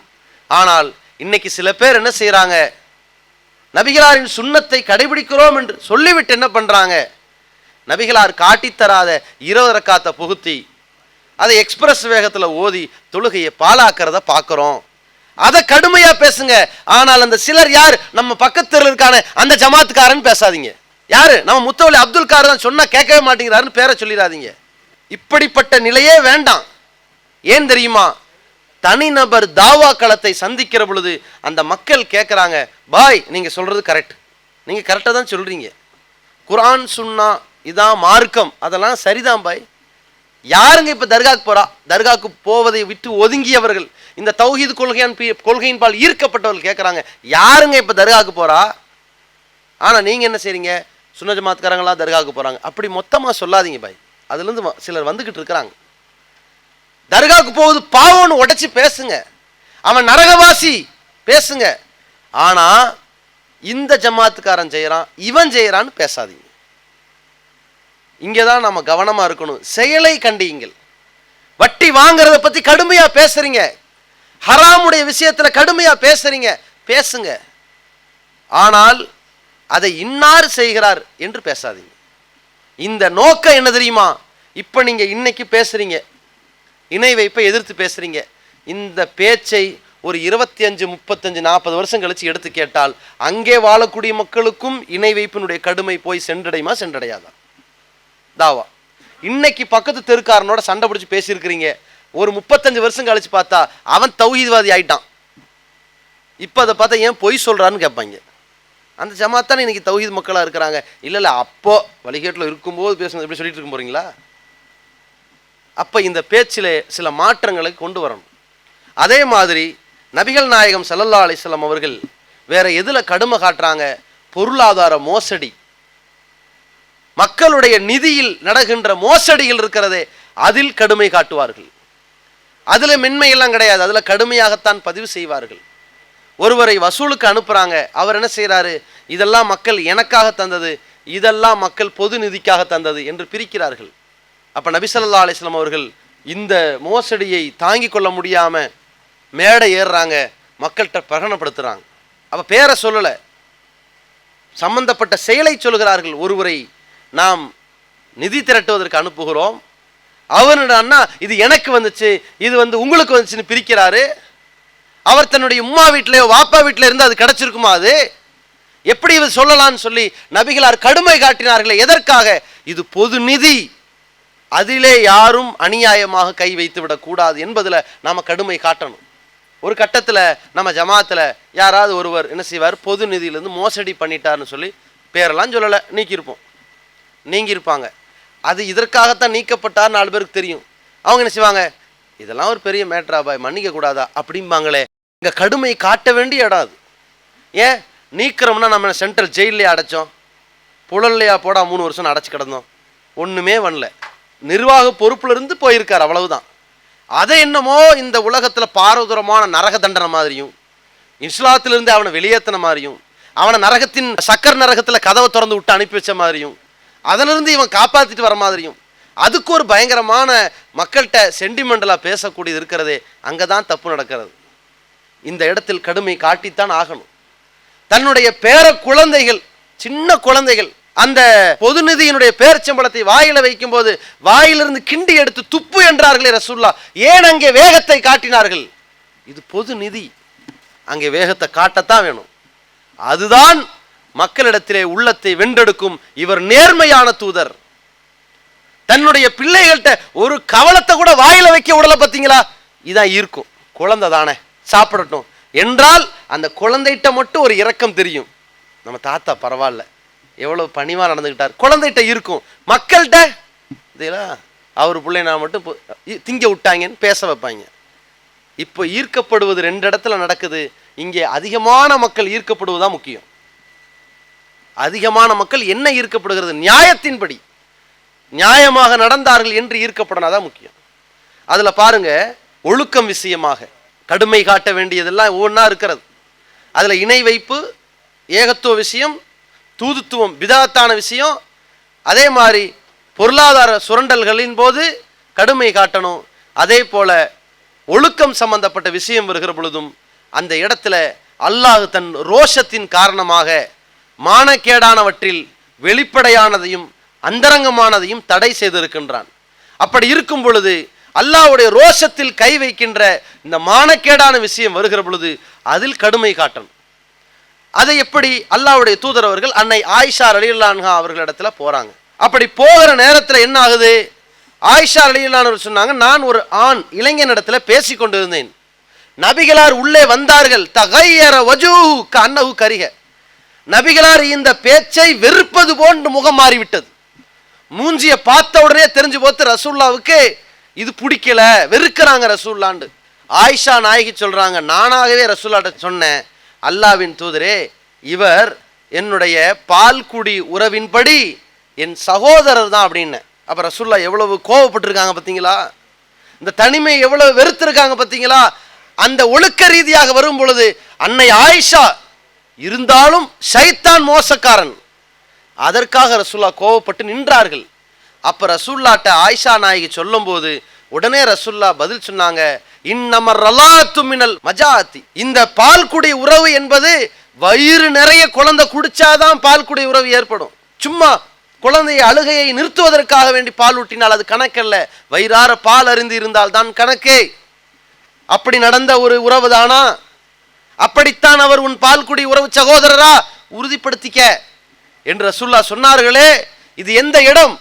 ஆனால் இன்னைக்கு சில பேர் என்ன செய்யறாங்க, நபிகளாரின் சுன்னத்தை கடைபிடிக்கிறோம் என்று சொல்லிவிட்டு என்ன பண்றாங்க, நபிகளார் காட்டித்தராத 20 ரக்காத்தை புகுத்தி அதை எக்ஸ்பிரஸ் வேகத்துல ஓதி தொழுகையை பாழாக்கிறத பார்க்கிறோம். அதை கடுமையா பேசுங்க. ஆனால் அந்த சிலர் யார், நம்ம பக்கத்தில் இருக்கான அந்த ஜமாத்துக்காரன் பேசாதீங்க. யாரு, நம்ம முத்தவலி அப்துல் கார் தான் சொன்னா கேட்கவே மாட்டேங்கிறாருன்னு பேரை சொல்லிடாதீங்க. இப்படிப்பட்ட நிலையே வேண்டாம். ஏன் தெரியுமா, தனிநபர் தாவா களத்தை சந்திக்கிற பொழுது அந்த மக்கள் கேட்குறாங்க, பாய் நீங்க சொல்றது கரெக்ட், நீங்க கரெக்டாக தான் சொல்றீங்க, குர்ஆன் சுன்னா இதான் மார்க்கம், அதெல்லாம் சரிதான் பாய். யாருங்க இப்ப தர்காக்கு போறா? தர்காக்கு போவதை விட்டு ஒதுங்கியவர்கள், இந்த தௌஹீத் கொள்கையின் பால் ஈர்க்கப்பட்டவர்கள் கேட்குறாங்க, யாருங்க இப்ப தர்காக்கு போறா? ஆனா நீங்க என்ன செய்றீங்க, சுன்ன ஜமாத்காரங்களா தர்காக்கு போறாங்க. அப்படி மொத்தமா சொல்லாதீங்க பாய். அதுல இருந்து சிலர் வந்துகிட்டு இருக்கிறாங்க. தர்காக்கு போவது பாவம்னு உடைச்சு பேசுங்க, அவன் நரகவாசி பேசுங்க. ஆனா இந்த ஜமாத்துக்காரன் செய்யறான், இவன் செய்யறான்னு பேசாதீங்க. இங்கதான் நம்ம கவனமா இருக்கணும். செயலை கண்டியுங்கள். வட்டி வாங்குறத பத்தி கடுமையா பேசுறீங்க, ஹராமுடைய விஷயத்துல கடுமையா பேசுறீங்க, பேசுங்க. ஆனால் அதை இன்னார் செய்கிறார் என்று பேசாதீங்க. இந்த நோக்கம் என்ன தெரியுமா, இப்ப நீங்க இன்னைக்கு பேசுறீங்க, இணை வைப்பை எதிர்த்து பேசுறீங்க. இந்த பேச்சை ஒரு 25, 35, 40 வருஷம் கழிச்சு எடுத்து கேட்டால் அங்கே வாழக்கூடிய மக்களுக்கும் இணை வைப்பினுடைய கடுமை போய் சென்றடையுமா, சென்றடையாதா? தாவா இன்னைக்கு பக்கத்து தெருக்காரனோட சண்டை பிடிச்சி பேசியிருக்கிறீங்க, ஒரு 35 வருஷம் கழிச்சு பார்த்தா அவன் தௌஹீத்வாதி ஆயிட்டான். இப்போ அதை பார்த்தா ஏன் பொய் சொல்றான்னு கேட்பாங்க. அந்த ஜமாத்தானே இன்னைக்கு தௌஹீத் மக்களாக இருக்கிறாங்க. இல்லை அப்போ வழிகேட்டில் இருக்கும்போது பேசுனது எப்படி சொல்லிட்டு இருக்க போறீங்களா? அப்போ இந்த பேச்சில் சில மாற்றங்களை கொண்டு வரணும். அதே மாதிரி நபிகள் நாயகம் ஸல்லல்லாஹு அலைஹி வஸல்லம் அவர்கள் வேற எதுல கடுமை காட்டுறாங்க, பொருளாதார மோசடி, மக்களுடைய நிதியில் நடக்கின்ற மோசடிகள் இருக்கிறதே அதில் கடுமை காட்டுவார்கள். அதுல மென்மையெல்லாம் கிடையாது, அதுல கடுமையாகத்தான் பதிவு செய்வார்கள். ஒருவரை வசூலுக்கு அனுப்புறாங்க, அவர் என்ன செய்யறாரு, இதெல்லாம் மக்கள் எனக்காக தந்தது, இதெல்லாம் மக்கள் பொது நிதிக்காக தந்தது என்று பிரிக்கிறார்கள். அப்ப நபி ஸல்லல்லாஹு அலைஹி வஸல்லம் அவர்கள் இந்த மோசடியை தாங்கிக் கொள்ள முடியாம மேடை ஏறுறாங்க, மக்கள்கிட்ட பிரகடனப்படுத்துறாங்க. அப்ப பேரை சொல்லல, சம்பந்தப்பட்ட செயலை சொல்கிறார்கள். ஒருவரை நாம் நிதி திரட்டுவதற்கு அனுப்புகிறோம், அவனோட அண்ணா இது எனக்கு வந்துச்சு, இது உங்களுக்கு வந்துச்சுன்னு பிரிக்கிறாரு. அவர் தன்னுடைய உம்மா வீட்டிலேயோ வாப்பா வீட்டில இருந்து அது கிடைச்சிருக்குமா, அது எப்படி இது சொல்லலாம்னு சொல்லி நபிகளார் கடுமை காட்டினார்களே. எதற்காக? இது பொது நிதி, அதிலே யாரும் அநியாயமாக கை வைத்து விடக்கூடாது என்பதுல நாம கடுமை காட்டணும். ஒரு கட்டத்துல நம்ம ஜமாத்துல யாராவது ஒருவர் என்ன செய்வார், பொது நிதியிலிருந்து மோசடி பண்ணிட்டாருன்னு சொல்லி பேரெல்லாம் சொல்லலை, நீங்கியிருப்பாங்க. அது இதற்காகத்தான் நீக்கப்பட்டார் 4 பேருக்கு தெரியும். அவங்க என்ன செய்வாங்க, இதெல்லாம் ஒரு பெரிய மேட்ரா பாய், மன்னிக்க கூடாதா அப்படிம்பாங்களே. இங்க கடுமை காட்ட வேண்டிய இடம் அது. ஏன் நீக்கிறோம்னா நம்ம சென்ட்ரல் ஜெயிலே அடைச்சோம், புழல்லையா போடா 3 வருஷம் அடைச்சு கிடந்தோம், ஒண்ணுமே வரல. நிர்வாக பொறுப்புல இருந்து போயிருக்கார், அவ்வளவுதான். அதை என்னமோ இந்த உலகத்துல பாரதூரமான நரக தண்டனை மாதிரியும், இஸ்லாத்திலிருந்து அவனை வெளியேற்றின மாதிரியும், அவனை நரகத்தின் சக்கர நரகத்துல கதவை திறந்து விட்டு அனுப்பி வச்ச மாதிரியும், அதிலிருந்து இவன் காப்பாத்திட்டு வர மாதிரியும், அதுக்கு ஒரு பயங்கரமான மக்கள்கிட்ட சென்டிமெண்டலா பேசக்கூடியது இருக்கிறதே, அங்கதான் தப்பு நடக்கிறது. இந்த இடத்தில் கடுமை காட்டித்தான் ஆகணும். தன்னுடைய பேர குழந்தைகள், சின்ன குழந்தைகள், அந்த பொது நிதியினுடைய பேர்ச்சம்பளத்தை வாயில வைக்கும் போது வாயிலிருந்து கிண்டி எடுத்து துப்பு என்றார்களே ரசூல்லா, ஏன் அங்கே வேகத்தை காட்டினார்கள்? இது பொது நிதி, அங்கே வேகத்தை காட்டத்தான் வேணும். அதுதான் மக்களிடத்திலே உள்ளத்தை வென்றெடுக்கும். இவர் நேர்மையான தூதர். தன்னுடைய பிள்ளைகள்கிட்ட ஒரு கவலத்தை கூட வாயில வைக்க விடல. பார்த்தீங்களா? இதான் இருக்கும். குழந்தை தானே, சாப்பிடட்டும் என்றால் அந்த குழந்தைகிட்ட மட்டும் ஒரு இரக்கம் தெரியும். நம்ம தாத்தா பரவாயில்ல, எவ்வளவு பணிவா நடந்துக்கிட்டார், குழந்தைகிட்ட இருக்கும். மக்கள்கிட்ட இதெல்லாம் அவர் பிள்ளை நான் மட்டும் திங்க விட்டாங்கன்னு பேச வைப்பாங்க. இப்போ ஈர்க்கப்படுவது ரெண்டு இடத்துல நடக்குது. இங்கே அதிகமான மக்கள் ஈர்க்கப்படுவதுதான் முக்கியம். அதிகமான மக்கள் என்ன ஈர்க்கப்படுகிறது? நியாயத்தின்படி நியாயமாக நடந்தார்கள் என்று ஈர்க்கப்படனாதான் முக்கியம். அதுல பாருங்க, ஒழுக்கம் விஷயமாக கடுமை காட்ட வேண்டியதெல்லாம் ஒவ்வொன்றா இருக்கிறது. அதுல இணை வைப்பு, ஏகத்துவ விஷயம், தூதுத்துவம், பிதாத்தான விஷயம், அதே மாதிரி பொருளாதார சுரண்டல்களின் போது கடுமை காட்டணும். அதே போல ஒழுக்கம் சம்பந்தப்பட்ட விஷயம் வருகிற பொழுதும் அந்த இடத்துல அல்லாஹ் தன் ரோஷத்தின் காரணமாக மானக்கேடானவற்றில் வெளிப்படையானதையும் அந்தரங்கமானதையும் தடை செய்திருக்கின்றான். அப்படி இருக்கும் பொழுது அல்லாஹ்வுடைய ரோஷத்தில் கை வைக்கின்ற இந்த மானக்கேடான விஷயம் வருகிற பொழுது அதில் கடுமை காட்டணும். அதை எப்படி அல்லாஹ்வுடைய தூதர் அவர்கள் அன்னை ஆயிஷா ரலியல்லாஹு அன்ஹா அவர்களிடத்துல போறாங்க. அப்படி போகிற நேரத்தில் என்ன ஆகுது? ஆயிஷா ரலியல்லாஹு அன்ஹா சொன்னாங்க, நான் ஒரு ஆண் இளைஞனிடத்துல பேசி கொண்டிருந்தேன். நபிகளார் உள்ளே வந்தார்கள். தகையர வஜூஹு கஅன்னஹு கரிஹ. நபிகளார் இந்த பேச்சை வெறுப்பது போன்று முகம் மாறிவிட்டது. மூஞ்சிய பார்த்த உடனே தெரிஞ்சு போத்து ரசூல்லாவுக்கு இது பிடிக்கல, வெறுக்கிறாங்க ரசூல்லாண்டு. ஆயிஷா நாயகி சொல்றாங்க, நானாகவே ரசூல்லாட்ட சொன்னேன், அல்லாவின் தூதரே, இவர் என்னுடைய பால்குடி உறவின்படி என் சகோதரர் தான் அப்படின்னு. அப்ப ரசூல்லா எவ்வளவு கோவப்பட்டிருக்காங்க பார்த்தீங்களா? இந்த தனிமை எவ்வளவு வெறுத்திருக்காங்க பார்த்தீங்களா? அந்த ஒழுக்க ரீதியாக வரும் பொழுது அன்னை ஆயிஷா இருந்தாலும் ஷைத்தான் மோசக்காரன், அதற்காக ரசூல்லா கோவப்பட்டு நின்றார்கள். அப்ப ரசூல்லாட்ட ஆயிஷா நாயகி சொல்லும் போது உடனே ரசூல்லா பதில் சொன்னாங்க, இன்னமர் ரலாத்து மினல் மஜாத்தி. இந்த பால்குடி உறவு என்பது வயிறு நிறைய குழந்தை குடிச்சாதான் பால்குடி உறவு ஏற்படும். சும்மா குழந்தைய அழுகையை நிறுத்துவதற்காக வேண்டி பால் ஊட்டினால் அது கணக்கல்ல. வயிறார பால் அருந்தி இருந்தால் தான் கணக்கே. அப்படி நடந்த ஒரு உறவு தானா? அப்படித்தான் அவர் உன் பால்குடி உறவு சகோதரரா? உறுதிப்படுத்திக்க என்று ரசூல்லா சொன்னார்களே. இது எந்த இடம்?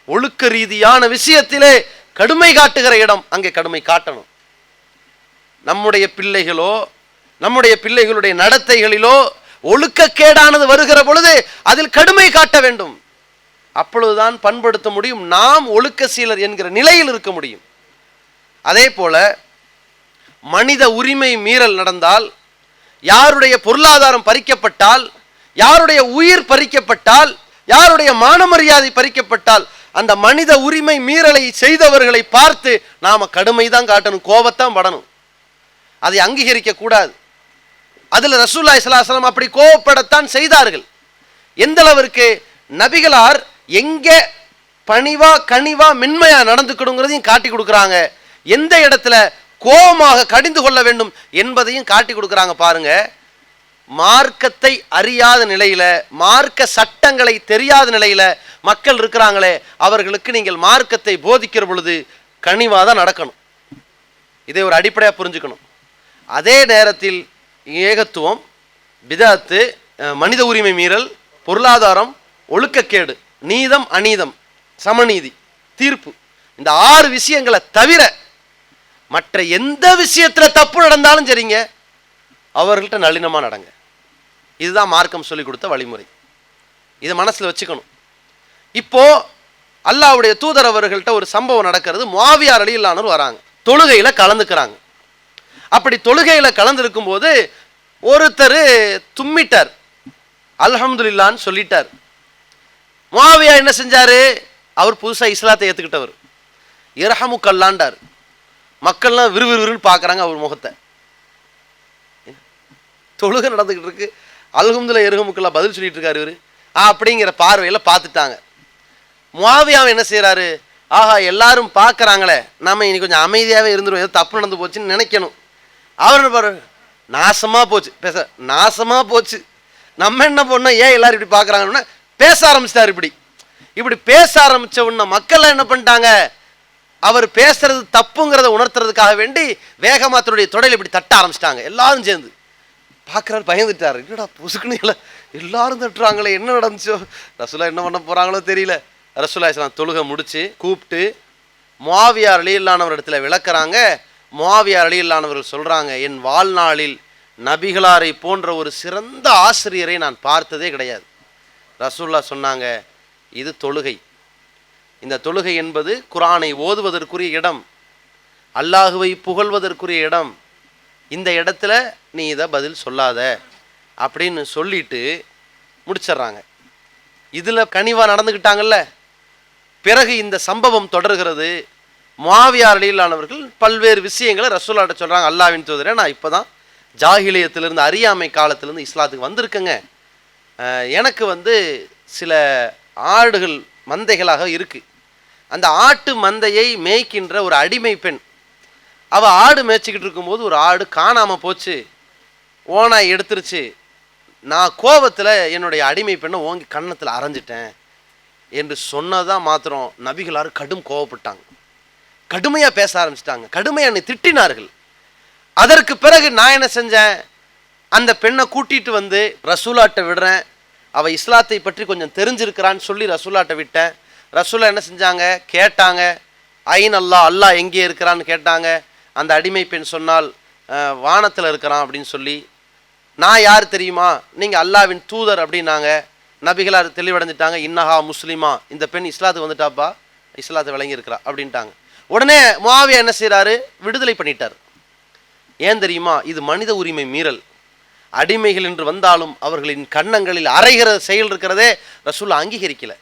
ஒழுக்க ரீதியான விஷயத்திலே கடுமை காட்டுகிற இடம். அங்கே கடுமை காட்டணும். நம்முடைய பிள்ளைகளோ நம்முடைய பிள்ளைகளுடைய நடத்தைகளிலோ ஒழுக்கக்கேடானது வருகிற பொழுது அதில் கடுமை காட்ட வேண்டும். அப்பொழுதுதான் பண்படுத்த முடியும். நாம் ஒழுக்க சீலர் என்கிற நிலையில் இருக்க முடியும். அதே போல மனித உரிமை மீறல் நடந்தால், யாருடைய பொருளாதாரம் பறிக்கப்பட்டால், யாருடைய உயிர் பறிக்கப்பட்டால், யாருடைய மான மரியாதை பறிக்கப்பட்டால், அந்த மனித உரிமை மீறலை செய்தவர்களை பார்த்து நாம கடுமை தான் காட்டணும், கோபத்தான் படணும். அதை அங்கீகரிக்க கூடாது. அதுல ரசூலுல்லாஹி ஸல்லல்லாஹு அலைஹி வஸல்லம் அப்படி கோபப்படத்தான் செய்தார்கள். எந்த அளவிற்கு நபிகளார் எங்க பணிவா கனிவா மென்மையா நடந்துக்கணுங்கிறதையும் காட்டி கொடுக்குறாங்க. எந்த இடத்துல கோபமாக கடிந்து கொள்ள வேண்டும் என்பதையும் காட்டி கொடுக்குறாங்க. பாருங்க, மார்க்கத்தை அறியாத நிலையில, மார்க்க சட்டங்களை தெரியாத நிலையில மக்கள் இருக்கிறாங்களே, அவர்களுக்கு நீங்கள் மார்க்கத்தை போதிக்கிற பொழுது கனிவாதான் நடக்கணும். இதை ஒரு அடிப்படையா புரிஞ்சுக்கணும். அதே நேரத்தில் ஏகத்துவம், பிதாத்து, மனித உரிமை மீறல், பொருளாதாரம், ஒழுக்கக்கேடு, நீதம் அநீதம், சமநீதி, தீர்ப்பு, இந்த 6 விஷயங்களை தவிர மற்ற எந்த விஷயத்துல தப்பு நடந்தாலும் சரிங்க, அவர்கள்ட்ட நளினமா நடங்க. இதுதான் மார்க்கம் சொல்லி கொடுத்த வழிமுறை. இதை மனசுல வச்சுக்கணும். இப்போ அல்லாஹ்வுடைய தூதர் அவர்கள்ட்ட ஒரு சம்பவம் நடக்கிறது. முஆவியா ரலியல்லாஹு அன்ஹு வராங்க, தொழுகையில கலந்துக்கிறாங்க. அப்படி தொழுகையில கலந்திருக்கும் போது ஒருத்தர் தும்மிட்டார், அல்ஹம்துலில்லாஹ்னு சொல்லிட்டார். முஆவியா என்ன செஞ்சாரு? அவர் புதுசா இஸ்லாத்தை ஏத்துக்கிட்டவர். இரஹமுக்கல்லாண்டார். மக்கள்லாம் விறுவிறுன்னு பார்க்குறாங்க அவர் முகத்தை. தொழுகை நடந்துக்கிட்டு இருக்கு, அல்ஹம்துலில்லாஹ் இரஹமுக்கல்லா பதில் சொல்லிட்டு இருக்காரு இவர் அப்படிங்கிற பார்வையில் பார்த்துட்டாங்க. முஆவியா என்ன செய்கிறாரு, ஆஹா எல்லாரும் பார்க்குறாங்களே, நம்ம இன்னைக்கு கொஞ்சம் அமைதியாகவே இருந்துடும், ஏதோ தப்பு நடந்து போச்சுன்னு நினைக்கணும். அவர் பாரு, நாசமாக போச்சு, நாசமாக போச்சு, நம்ம என்ன பண்ணோம், ஏன் எல்லாரும் இப்படி பார்க்குறாங்கன்னா பேச ஆரம்பிச்சிட்டாரு. இப்படி பேச ஆரம்பித்த உடனே மக்கள் என்ன பண்ணிட்டாங்க, அவர் பேசுறது தப்புங்கிறத உணர்த்துறதுக்காக வேண்டி வேகமாக தன்னுடைய தொடையில் இப்படி தட்ட ஆரம்பிச்சிட்டாங்க. எல்லாரும் சேர்ந்து பார்க்குறாரு, பயந்துட்டாரு, என்னடா பொசுக்குன்னு எல்லாரும் தட்டுறாங்களே, என்ன நடந்துச்சோ, ரசூலா என்ன பண்ண போகிறாங்களோ தெரியல. ரசூலுல்லாஹி ஸல்லல்லாஹு அலைஹி வஸல்லம் தொழுகை முடிச்சு கூப்பிட்டு முஆவியா ரலியல்லாஹு இடத்துல விளக்குறாங்க. முஆவியா ரலியல்லாஹு சொல்கிறாங்க, என் வாழ்நாளில் நபிகளாரை போன்ற ஒரு சிறந்த ஆசிரியரை நான் பார்த்ததே கிடையாது. ரசூலுல்லாஹ் சொன்னாங்க, இது தொழுகை. இந்த தொழுகை என்பது குர்ஆனை ஓதுவதற்குரிய இடம், அல்லாஹுவை புகழ்வதற்குரிய இடம். இந்த இடத்துல நீ இதை பதில் சொல்லாத அப்படின்னு சொல்லிட்டு முடிச்சிடுறாங்க. இதில் கனிவாக நடந்துக்கிட்டாங்கல்ல. பிறகு இந்த சம்பவம் தொடர்கிறது. முஆவியா ரலியல்லாஹு பல்வேறு விஷயங்களை ரசூலுல்லாஹ்ட்ட சொல்கிறாங்க, அல்லாஹ்வின் தூதரே, நான் இப்போ தான் ஜாஹிலியத்திலிருந்து அறியாமை காலத்திலேருந்து இஸ்லாத்துக்கு வந்திருக்கேங்க. எனக்கு சில ஆடுகள் மந்தைகளாக இருக்குது. அந்த ஆட்டு மந்தையை மேய்க்கின்ற ஒரு அடிமை பெண், அவள் ஆடு மேய்ச்சிக்கிட்டு இருக்கும்போது ஒரு ஆடு காணாமல் போச்சு, ஓனாய் எடுத்துருச்சு. நான் கோபத்தில் என்னுடைய அடிமை பெண்ணை ஓங்கி கன்னத்தில் அரைஞ்சிட்டேன் என்று சொன்னதான் மாத்திரம் நபிகளார் கடும் கோவப்பட்டாங்க, கடுமையாக பேச ஆரம்பிச்சிட்டாங்க, கடுமையாக என்னை திட்டினார்கள். அதற்கு பிறகு நான் என்ன செஞ்சேன், அந்த பெண்ணை கூட்டிகிட்டு வந்து ரசூலாட்ட விடுறேன், அவள் இஸ்லாத்தை பற்றி கொஞ்சம் தெரிஞ்சிருக்கிறான்னு சொல்லி ரசூலாட்ட விட்டேன். ரசூலா என்ன செஞ்சாங்க, கேட்டாங்க, ஐன் அல்லாஹ், அல்லாஹ் எங்கே இருக்கிறான்னு கேட்டாங்க. அந்த அடிமை பெண் சொன்னால் வானத்தில் இருக்கிறான் அப்படின்னு சொல்லி. நான் யார் தெரியுமா, நீங்கள் அல்லாஹ்வின் தூதர் அப்படின்னாங்க. நபிகளார் தெளிவடைஞ்சிட்டாங்க, இன்னஹா முஸ்லிமா, இந்த பெண் இஸ்லாத்துக்கு வந்துட்டாப்பா, இஸ்லாத்தை விளங்கி இருக்கிறா அப்படின்ட்டாங்க. உடனே முஆவியா என்ன செய்கிறாரு, விடுதலை பண்ணிட்டார். ஏன் தெரியுமா, இது மனித உரிமை மீறல். அடிமைகள் என்று வந்தாலும் அவர்களின் கன்னங்களில் அரைகிற செயல் இருக்கிறதே ரசூலுல்லாஹ் அங்கீகரிக்கல.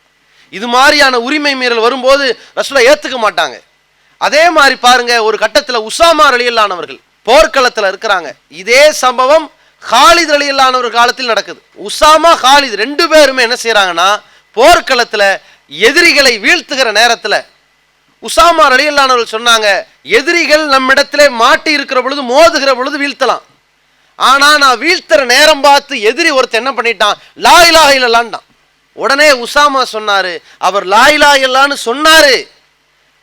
இது மாதிரியான உரிமை மீறல் வரும்போது ரசூலுல்லாஹ் ஏற்றுக்க மாட்டாங்க. அதே மாதிரி பாருங்க, ஒரு கட்டத்தில் உசாமா ரலியல்லாஹு அவர்கள் போர்க்களத்தில் இருக்கிறாங்க. இதே சம்பவம் காலித் ரலியல்லாஹு அன்ஹு காலத்தில் நடக்குது. உசாமா காலித் ரெண்டு பேருமே என்ன செய்யறாங்கன்னா, போர்க்களத்தில் எதிரிகளை வீழ்த்துகிற நேரத்தில் உசாமா ரலியல்லாஹு அன்ஹு சொன்னாங்க, எதிரிகள் நம்மிடத்திலே மாட்டி இருக்கிற பொழுது, மோதுகிற பொழுது வீழ்த்தலாம், ஆனா நான் வீழ்த்துற நேரம் பார்த்து எதிரி ஒருத்தர் என்ன பண்ணிட்டான், லா இலாஹ இல்லல்லாஹ்ன்றான். உடனே உசாமா சொன்னாரு, அவர் லா இலாஹ இல்லல்லாஹ்னு சொன்னாரு,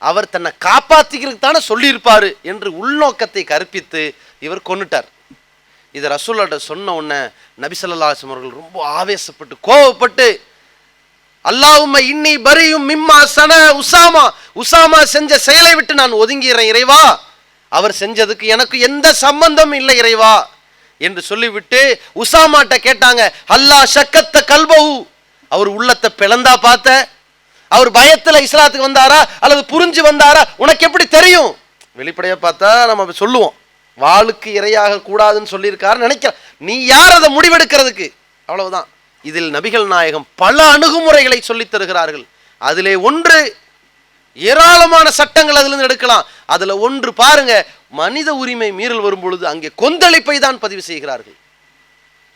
அவர் தன்னை காப்பாத்திக்கிறதுக்கு தானே சொல்லியிருப்பாரு என்று உள்நோக்கத்தை கற்பித்து இவர் கொன்னுட்டார். இதை ரசூலுல்லாஹ் சொன்ன உடனே நபி ஸல்லல்லாஹு அலைஹி வஸல்லம் அவர்கள் ரொம்ப ஆவேசப்பட்டு கோவப்பட்டு, அல்லாஹும்ம இன்னி பரியும் மிம்மா சன உசாமா, உசாமா செஞ்ச செயலை விட்டு நான் ஒதுங்கிறேன் இறைவா, அவர் செஞ்சதுக்கு எனக்கு எந்த சம்பந்தம் இல்லை இறைவா என்று சொல்லிவிட்டு உசாமாட்ட கேட்டாங்க, அல்லாஹ் ஷக்கத்த கல்பஹு, அவர் உள்ளத்தை பிளந்தா பார்த்த, அவர் பயத்தில் இஸ்லாத்துக்கு வந்தாரா அல்லது புரிஞ்சு வந்தாரா உனக்கு எப்படி தெரியும்? வெளிப்படையா பார்த்தா நம்ம சொல்லுவோம், வாளுக்கு இரையாக கூடாதுன்னு சொல்லியிருக்காருன்னு நினைக்கிறேன், நீ யார் அதை முடிவெடுக்கிறதுக்கு? அவ்வளவுதான். இதில் நபிகள் நாயகம் பல அணுகுமுறைகளை சொல்லித் தருகிறார்கள். அதிலே ஒன்று, ஏராளமான சட்டங்கள் அதிலிருந்து எடுக்கலாம். அதுல ஒன்று பாருங்க, மனித உரிமை மீறல் வரும் பொழுது அங்கே கொந்தளிப்பை தான் பதிவு செய்கிறார்கள்.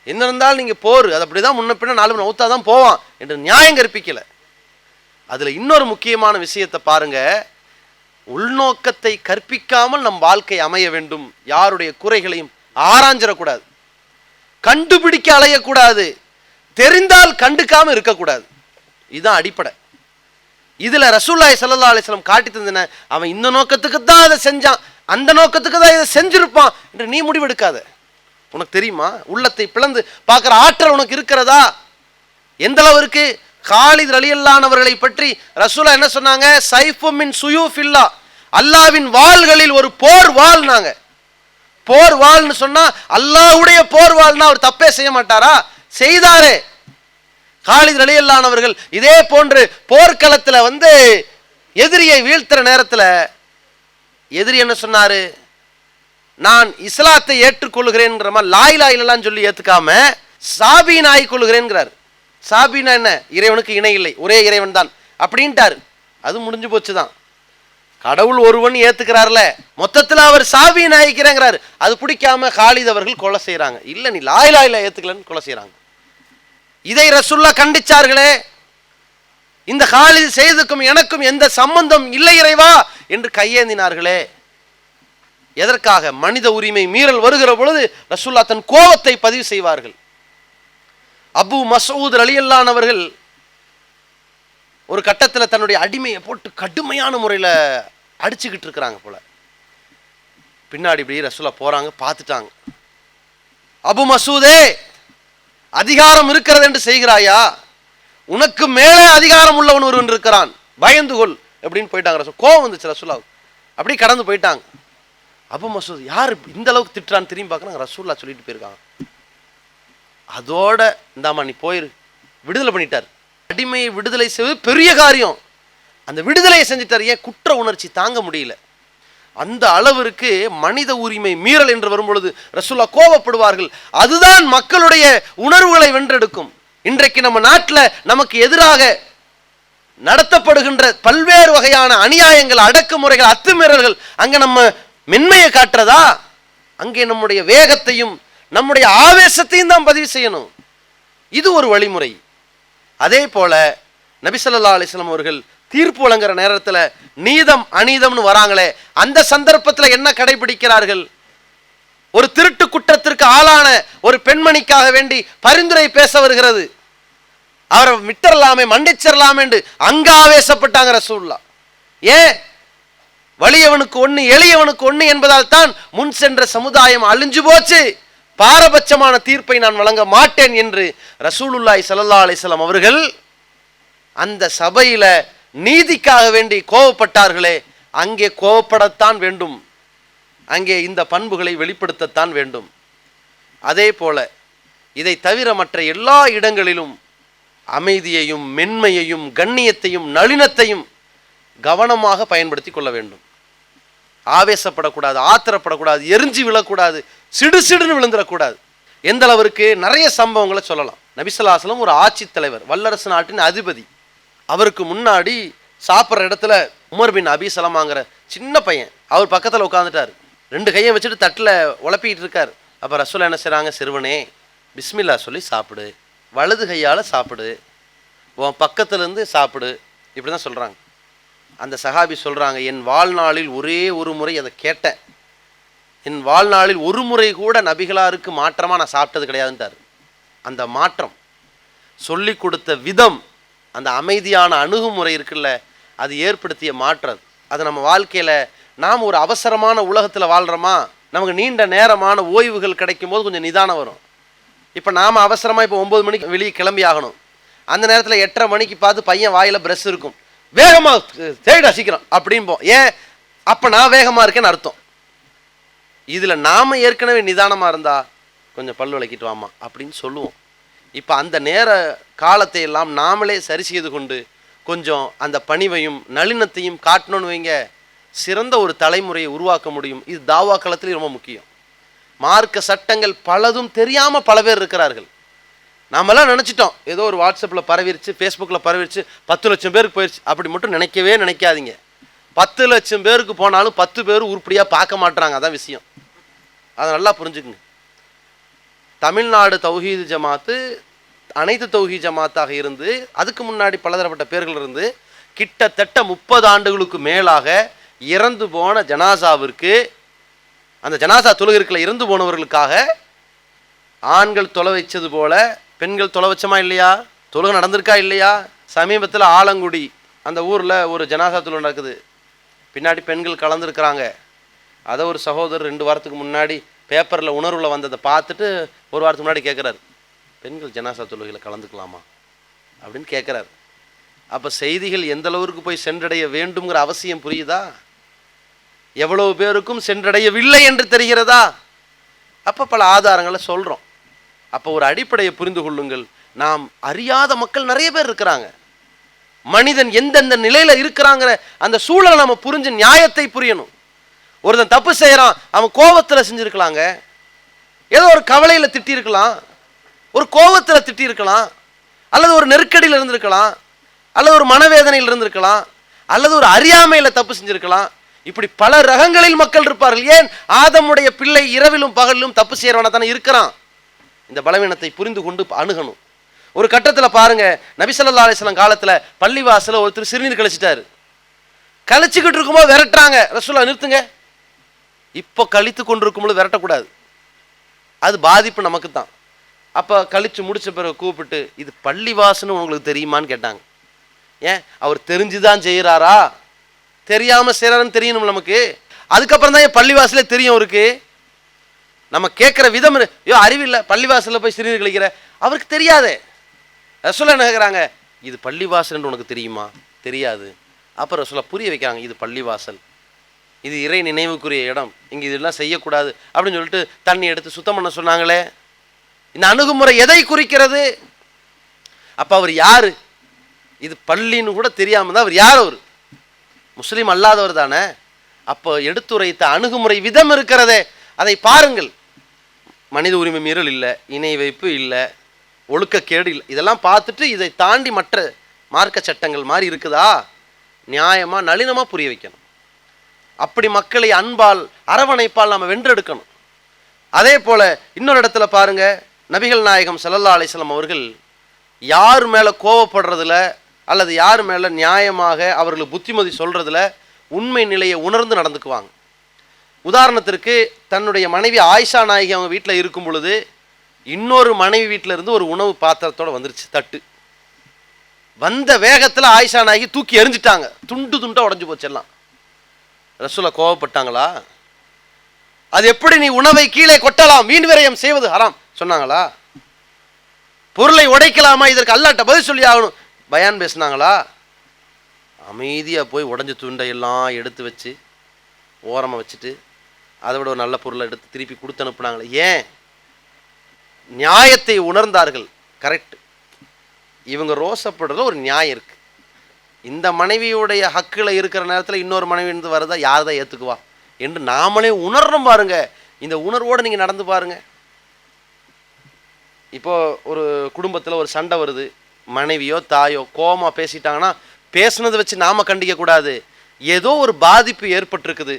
என்ன இருந்தாலும் நீங்க போர், அது அப்படிதான், முன்ன பின்ன நாலு நவுத்தா தான் போவான் என்று நியாயம் கற்பிக்கல. அதுல இன்னொரு முக்கியமான விஷயத்தை பாருங்க, உள்நோக்கத்தை கற்பிக்காமல் நம் வாழ்க்கை அமைய வேண்டும். யாருடைய குறைகளையும் ஆராய்ஞ்சிடக்கூடாது, கண்டுபிடிக்க அலையக்கூடாது, தெரிந்தால் கண்டுக்காம இருக்கக்கூடாது. இதுதான் அடிப்படை. இதுல ரசூலுல்லாஹி ஸல்லல்லாஹு அலைஹி வஸல்லம் காட்டி தந்தன, அவன் இந்த நோக்கத்துக்கு தான் அதை செஞ்சான், அந்த நோக்கத்துக்கு தான் இதை செஞ்சிருப்பான் என்று நீ முடிவெடுக்காத. உனக்கு தெரியுமா, உள்ளத்தை பிளந்து பார்க்கிற ஆற்றல் உனக்கு இருக்கிறதா? எந்த அளவிற்கு காலித் ரலியல்லாஹு அன்ஹு அவர்களை பற்றி ரசூலுல்லாஹ் என்ன சொன்னாங்க, சைஃபு மின் சுயூஃபில்லா, அல்லாஹ்வின் வாள்களில் ஒரு போர் வாள்னாங்க. போர் வாள்னு சொன்னா அல்லாஹ்வுடைய போர் வாள்னா அவர் தப்பே செய்ய மாட்டாரா? செய்தாரே. காலித் ரலியல்லாஹு அன்ஹு அவர்கள் இதே போன்று போர்க்களத்தில் எதிரியை வீழ்த்துற நேரத்தில் எதிரி என்ன சொன்னாரு, நான் இஸ்லாத்தை ஏற்றுக்கொள்கிறேன்ங்கிற மாதிரி லா இலாஹ இல்லல்லாஹ்னு சொல்லி ஏத்துக்காம சாபீன் ஆகிக் கொள்கிறேன்கிறார். சாபீனா என்ன, இறைவனுக்கு இணை இல்லை, ஒரே இறைவன் தான் அப்படின்ட்டாரு. அது முடிஞ்சு போச்சுதான். கடவுள் ஒருவன் ஏத்துக்கிறார்ல, மொத்தத்தில் அவர் சாவி நாயிக்கிறேங்கிறாரு. அது பிடிக்காம காலித் அவர்கள் கொலை செய்யறாங்க. இல்ல நீ லா இலாஹ இல்லல்லாஹ் ஏத்துக்கலன்னு கொலை செய்யறாங்க. இதை ரசூலுல்லா கண்டிச்சார்களே, இந்த காலித் செய்துக்கும் எனக்கும் எந்த சம்பந்தம் இல்லை இறைவா என்று கையேந்தினார்களே. எதற்காக? மனித உரிமை மீறல் வருகிற பொழுது ரசூலுல்லா தன் கோபத்தை பதிவு செய்வார்கள். அபு மஸ்ஊத் ரலியல்லாஹு அவர்கள் ஒரு கட்டத்தில் தன்னுடைய அடிமையை போட்டு கடுமையான முறையில் அடிச்சுக்கிட்டு இருக்கிறாங்க போல. பின்னாடி இப்படி ரசூலுல்லா போறாங்க, பார்த்துட்டாங்க. அபு மசூதே, அதிகாரம் இருக்கிறது என்று செய்கிறாயா? உனக்கு மேலே அதிகாரம் உள்ளவன் ஒருவன் இருக்கிறான், பயந்து கொள் அப்படின்னு போயிட்டாங்க. ரசூல் கோவம் வந்துச்சு ரசூலுல்லாவுக்கு, அப்படி கடந்து போயிட்டாங்க. அபு மசூத் யார் இந்த அளவுக்கு திட்டுறான்னு திரும்பி பார்க்குறாங்க. ரசூலுல்லாஹ் சொல்லிட்டு போயிருக்காங்க. அதோட இந்தாமா நீ போயிரு, விடுதலை பண்ணிட்டார். அடிமையை விடுதலை செய்வது பெரிய காரியம், அந்த விடுதலையை செஞ்சிட்டார். ஏன்? குற்ற உணர்ச்சி தாங்க முடியல. அந்த அளவிற்கு மனித உரிமை மீறல் என்று வரும்பொழுது ரசூலுல்லாஹ் கோபப்படுவார்கள். அதுதான் மக்களுடைய உணர்வுகளை வென்றெடுக்கும். இன்றைக்கு நம்ம நாட்டில் நமக்கு எதிராக நடத்தப்படுகின்ற பல்வேறு வகையான அநியாயங்கள், அடக்குமுறைகள், அத்துமீறல்கள், அங்கே நம்ம மென்மையை காட்டுறதா? அங்கே நம்முடைய வேகத்தையும் நம்முடைய ஆவேசத்தையும் தான் பதிவு செய்யணும். இது ஒரு வழிமுறை. அதே போல நபி ஸல்லல்லாஹு அலைஹி வஸல்லம் அவர்கள் தீர்ப்பு வழங்குற நேரத்தில் நீதம் அநீதம்னு வராங்களே, அந்த சந்தர்ப்பத்தில் என்ன கடைபிடிக்கிறார்கள்? ஒரு திருட்டு குற்றத்திற்கு ஆளான ஒரு பெண்மணிக்காக வேண்டி பரிந்துரை பேச வருகிறது. அவரை விட்டுறலாமே, மன்னிச்சிடலாமே என்று அங்க ஆவேசப்பட்டாங்க ரசூலுல்லாஹ். ஏன்? வலியவனுக்கு ஒண்ணு எளியவனுக்கு ஒண்ணு என்பதால் தான் முன் சென்ற சமுதாயம் அழிஞ்சு போச்சு. பாரபட்சமான தீர்ப்பை நான் வழங்க மாட்டேன் என்று ரசூலுல்லாஹி ஸல்லல்லாஹு அலைஹி வஸல்லம் அவர்கள் அந்த சபையில நீதிக்காக வேண்டி கோபப்பட்டார்களே, அங்கே கோபப்படத்தான் வேண்டும், அங்கே இந்த பண்புகளை வெளிப்படுத்தத்தான் வேண்டும். அதே போல இதை தவிர மற்ற எல்லா இடங்களிலும் அமைதியையும் மென்மையையும் கண்ணியத்தையும் நளினத்தையும் கவனமாக பயன்படுத்தி கொள்ள வேண்டும். ஆவேசப்படக்கூடாது, ஆத்திரப்படக்கூடாது, எரிஞ்சு விழக்கூடாது, சிடுசிடுன்னு விழுந்துடக்கூடாது. எந்த அளவிற்கு நிறைய சம்பவங்களை சொல்லலாம். நபி ஸல்லல்லாஹு அலைஹி வஸல்லம் ஒரு ஆட்சி தலைவர், வல்லரசு நாட்டின் அதிபதி. அவருக்கு முன்னாடி சாப்பிட்ற இடத்துல உமர் பின் அபி சலமாங்கிற சின்ன பையன் அவர் பக்கத்தில் உட்காந்துட்டார். 2 கையை வச்சுட்டு தட்டில் உழப்பிக்கிட்டு இருக்கார். அப்போ ரசூல் என்ன செய்கிறாங்க? சிறுவனே, பிஸ்மில்லா சொல்லி சாப்பிடு, வலது கையால் சாப்பிடு, உன் பக்கத்துலேருந்து சாப்பிடு, இப்படி தான் சொல்கிறாங்க. அந்த சஹாபி சொல்கிறாங்க, என் வாழ்நாளில் ஒரே ஒரு முறை அதை கேட்டேன், என் வாழ்நாளில் ஒரு முறை கூட நபிகளாருக்கு மாற்றமாக நான் சாப்பிட்டது கிடையாதுன்ட்டார். அந்த மாற்றம் சொல்லி கொடுத்த விதம், அந்த அமைதியான அணுகுமுறை இருக்குல்ல, அது ஏற்படுத்திய மாற்றம். அது நம்ம வாழ்க்கையில் நாம் ஒரு அவசரமான உலகத்தில் வாழ்கிறோமா, நமக்கு நீண்ட நேரமான ஓய்வுகள் கிடைக்கும் போது கொஞ்சம் நிதானம் வரும். இப்போ நாம் அவசரமாக இப்போ 9 மணிக்கு வெளியே கிளம்பி ஆகணும். அந்த நேரத்தில் 8:30 மணிக்கு பார்த்து பையன் வாயில் ப்ரெஷ் இருக்கும், வேகமாக தேடா சீக்கிரம் அப்படிம்போம். ஏன்? அப்போ நான் வேகமாக இருக்கேன்னு அர்த்தம். இதில் நாம் ஏற்கனவே நிதானமாக இருந்தால் கொஞ்சம் பல்லு விளக்கிட்டு வாமா அப்படின்னு சொல்லுவோம். இப்போ அந்த நேர காலத்தை எல்லாம் நாமளே சரி செய்து கொண்டு கொஞ்சம் அந்த பணிவையும் நளினத்தையும் காட்டணும்னு வைங்க, சிறந்த ஒரு தலைமுறையை உருவாக்க முடியும். இது தாவா காலத்திலேயும் ரொம்ப முக்கியம். மார்க்க சட்டங்கள் பலதும் தெரியாமல் பல பேர் இருக்கிறார்கள். நாமெல்லாம் நினச்சிட்டோம் ஏதோ ஒரு வாட்ஸ்அப்பில் பரவிருச்சு, ஃபேஸ்புக்கில் பரவிருச்சு, 10 லட்சம் பேருக்கு போயிடுச்சு, அப்படி மட்டும் நினைக்கவே நினைக்காதீங்க. 10 லட்சம் பேருக்கு போனாலும் 10 பேர் உருப்படியாக பார்க்க மாட்டுறாங்க, அதான் விஷயம். அதை நல்லா புரிஞ்சுக்குங்க. தமிழ்நாடு தௌஹீது ஜமாத்து அனைத்து தௌஹீத் ஜமாத்தாக இருந்து அதுக்கு முன்னாடி பலதரப்பட்ட பேர்கள் இருந்து கிட்டத்தட்ட 30 ஆண்டுகளுக்கு மேலாக இறந்து போன ஜனாசாவிற்கு, அந்த ஜனாசா தொழுகிற்குள்ள இறந்து போனவர்களுக்காக ஆண்கள் தொலை வச்சது போல பெண்கள் தொலை வச்சமா இல்லையா? தொழுகை நடந்திருக்கா இல்லையா? சமீபத்தில் ஆலங்குடி அந்த ஊரில் ஒரு ஜனாசா தொழுகை நடக்குது, பின்னாடி பெண்கள் கலந்துருக்கிறாங்க. அதை ஒரு சகோதரர் 2 வாரத்துக்கு முன்னாடி பேப்பரில் உணர்வில் வந்ததை பார்த்துட்டு 1 வாரத்துக்கு முன்னாடி கேட்குறாரு, பெண்கள் ஜனாசா தொழுகையில் கலந்துக்கலாமா அப்படின்னு கேட்குறாரு. அப்போ செய்திகள் எந்த அளவுக்கு போய் சென்றடைய வேண்டுங்கிற அவசியம் புரியுதா? எவ்வளவு பேருக்கும் சென்றடையவில்லை என்று தெரிகிறதா? அப்போ பல ஆதாரங்களை சொல்கிறோம். அப்போ ஒரு அடிப்படையை புரிந்து கொள்ளுங்கள். நாம் அறியாத மக்கள் நிறைய பேர் இருக்கிறாங்க. மனிதன் எந்தெந்த நிலையில் இருக்கிறாங்கிற அந்த சூழலை நம்ம புரிஞ்சு நியாயத்தை புரியணும். ஒருத்தன் தப்பு செய்கிறான், அவன் கோபத்தில் செஞ்சுருக்கலாங்க, ஏதோ ஒரு கவலையில் திட்டிருக்கலாம், ஒரு கோபத்தில் திட்டிருக்கலாம், அல்லது ஒரு நெருக்கடியில் இருந்திருக்கலாம், அல்லது ஒரு மனவேதனையில் இருந்திருக்கலாம், அல்லது ஒரு அறியாமையில தப்பு செஞ்சிருக்கலாம். இப்படி பல ரகங்களில் மக்கள் இருப்பார்கள். ஏன்? ஆதமுடைய பிள்ளை இரவிலும் பகலிலும் தப்பு செய்யறவனா தானே இருக்கிறான். இந்த பலவீனத்தை புரிந்து கொண்டு அணுகணும். ஒரு கட்டத்தில் பாருங்க, நபி ஸல்லல்லாஹு அலைஹி வஸல்லம் காலத்துல பள்ளிவாசல ஒருத்தர் சிறுநீர் கழிச்சிட்டாரு. கழிச்சுக்கிட்டு இருக்கும்போது விரட்டுறாங்க. ரசூலுல்லாஹ் நிறுத்துங்க, இப்போ கழித்து கொண்டிருக்கும்போது விரட்டக்கூடாது, அது பாதிப்பு நமக்கு தான். அப்போ கழிச்சு முடிச்ச பிறகு கூப்பிட்டு, இது பள்ளிவாசன்னு உங்களுக்கு தெரியுமான்னு கேட்டாங்க. ஏன்? அவர் தெரிஞ்சுதான் செய்கிறாரா, தெரியாம செய்கிறாருன்னு தெரியணும் நமக்கு. அதுக்கப்புறம் தான் என் பள்ளிவாசலே தெரியும் அவருக்கு. நம்ம கேட்குற விதம், ஐயோ அறிவில்லை, பள்ளிவாசலில் போய் சிறுநீர் கழிக்கிற, அவருக்கு தெரியாதே. ரசூலுல்லாஹ் என்ன கேட்குறாங்க, இது பள்ளிவாசல்னு உனக்கு தெரியுமா? தெரியாது. அப்புறம் ரசூலுல்லாஹ் புரிய வைக்கிறாங்க, இது பள்ளிவாசல், இது இறை நினைவுக்குரிய இடம், இங்கே இதெல்லாம் செய்யக்கூடாது அப்படின்னு சொல்லிட்டு தண்ணி எடுத்து சுத்தம் பண்ண சொன்னாங்களே. இந்த அணுகுமுறை எதை குறிக்கிறது? அப்போ அவர் யாரு? இது பள்ளின்னு கூட தெரியாமல் தான் அவர் யார்? அவர் முஸ்லீம் அல்லாதவர் தானே. அப்போ எடுத்துரைத்த அணுகுமுறை விதம் இருக்கிறதே, அதை பாருங்கள். மனித உரிமை மீறல் இல்லை, இணை வைப்பு இல்லை, ஒழுக்கக்கேடு இல்லை, இதெல்லாம் பார்த்துட்டு இதை தாண்டி மற்ற மார்க்க சட்டங்கள் மாதிரி இருக்குதா, நியாயமா நளினமாக புரிய வைக்கணும். அப்படி மக்களை அன்பால் அரவணைப்பால் நம்ம வென்றெடுக்கணும். அதே போல இன்னொரு இடத்துல பாருங்க, நபிகள் நாயகம் ஸல்லல்லாஹு அலைஹி வஸல்லம் அவர்கள் யார் மேலே கோவப்படுறதுல அல்லது யார் மேலே நியாயமாக அவர்களுக்கு புத்திமதி சொல்றதுல உண்மை நிலையை உணர்ந்து நடந்துக்குவாங்க. உதாரணத்திற்கு, தன்னுடைய மனைவி ஆயிஷா நாயகி அவங்க வீட்டில் இருக்கும் பொழுது இன்னொரு மனைவி வீட்டில் இருந்து ஒரு உணவு பாத்திரத்தோடு வந்துருச்சு, தட்டு. வந்த வேகத்தில் ஆயிஷா நாயகி தூக்கி எறிஞ்சிட்டாங்க, துண்டு துண்டாக உடஞ்சி போச்செல்லாம். ரசூலுல்லாஹ் கோவப்பட்டாங்களா? அது எப்படி நீ உணவை கீழே கொட்டலாம், வீண் விரயம் செய்வது ஹராம் சொன்னாங்களா? பொருளை உடைக்கலாமா, இதற்கு அல்லாஹ்ட்ட பதில் சொல்லி ஆகணும் பயான் பேசினாங்களா? அமைதியாக போய் உடஞ்ச துண்டையெல்லாம் எடுத்து வச்சு ஓரமாக வச்சுட்டு அதை விட ஒரு நல்ல பொருளை எடுத்து திருப்பி கொடுத்து அனுப்புனாங்களே. ஏன்? நியாயத்தை உணர்ந்தார்கள். கரெக்ட், இவங்க ரோசப்படுறதுல ஒரு நியாயம் இருக்கு. இந்த மனைவியுடைய ஹக்கில் இருக்கிற நேரத்தில் இன்னொரு மனைவி இருந்து வருதா, யார் தான் ஏற்றுக்குவா என்று நாமளே உணர்றோம். பாருங்க, இந்த உணர்வோடு நீங்கள் நடந்து பாருங்க. இப்போ ஒரு குடும்பத்தில் ஒரு சண்டை வருது, மனைவியோ தாயோ கோவமா பேசிட்டாங்கன்னா பேசுனதை வச்சு நாம கண்டிக்க கூடாது. ஏதோ ஒரு பாதிப்பு ஏற்பட்டிருக்குது,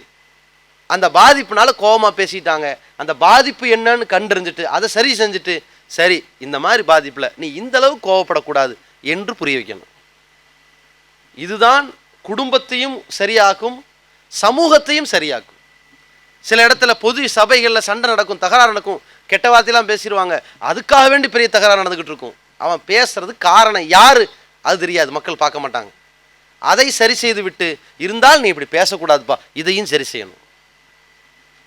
அந்த பாதிப்புனால கோவமா பேசிட்டாங்க, அந்த பாதிப்பு என்னன்னு கண்டறிஞ்சிட்டு அதை சரி செஞ்சுட்டு, சரி இந்த மாதிரி பாதிப்புல நீ இந்த அளவு கோவப்படக்கூடாது என்று புரிய வைக்கணும். இதுதான் குடும்பத்தையும் சரியாக்கும், சமூகத்தையும் சரியாக்கும். சில இடத்துல பொது சபைகளில் சண்டை நடக்கும், தகராறு நடக்கும், கெட்ட வார்த்தையெல்லாம் பேசிடுவாங்க, அதுக்காக வேண்டி பெரிய தகராறு நடந்துக்கிட்டு இருக்கும். அவன் பேசுறது காரணம் யாரு அது தெரியாது, மக்கள் பார்க்க மாட்டாங்க. அதை சரி செய்து விட்டு, இருந்தால் நீ இப்படி பேசக்கூடாதுப்பா, இதையும் சரி செய்யணும்.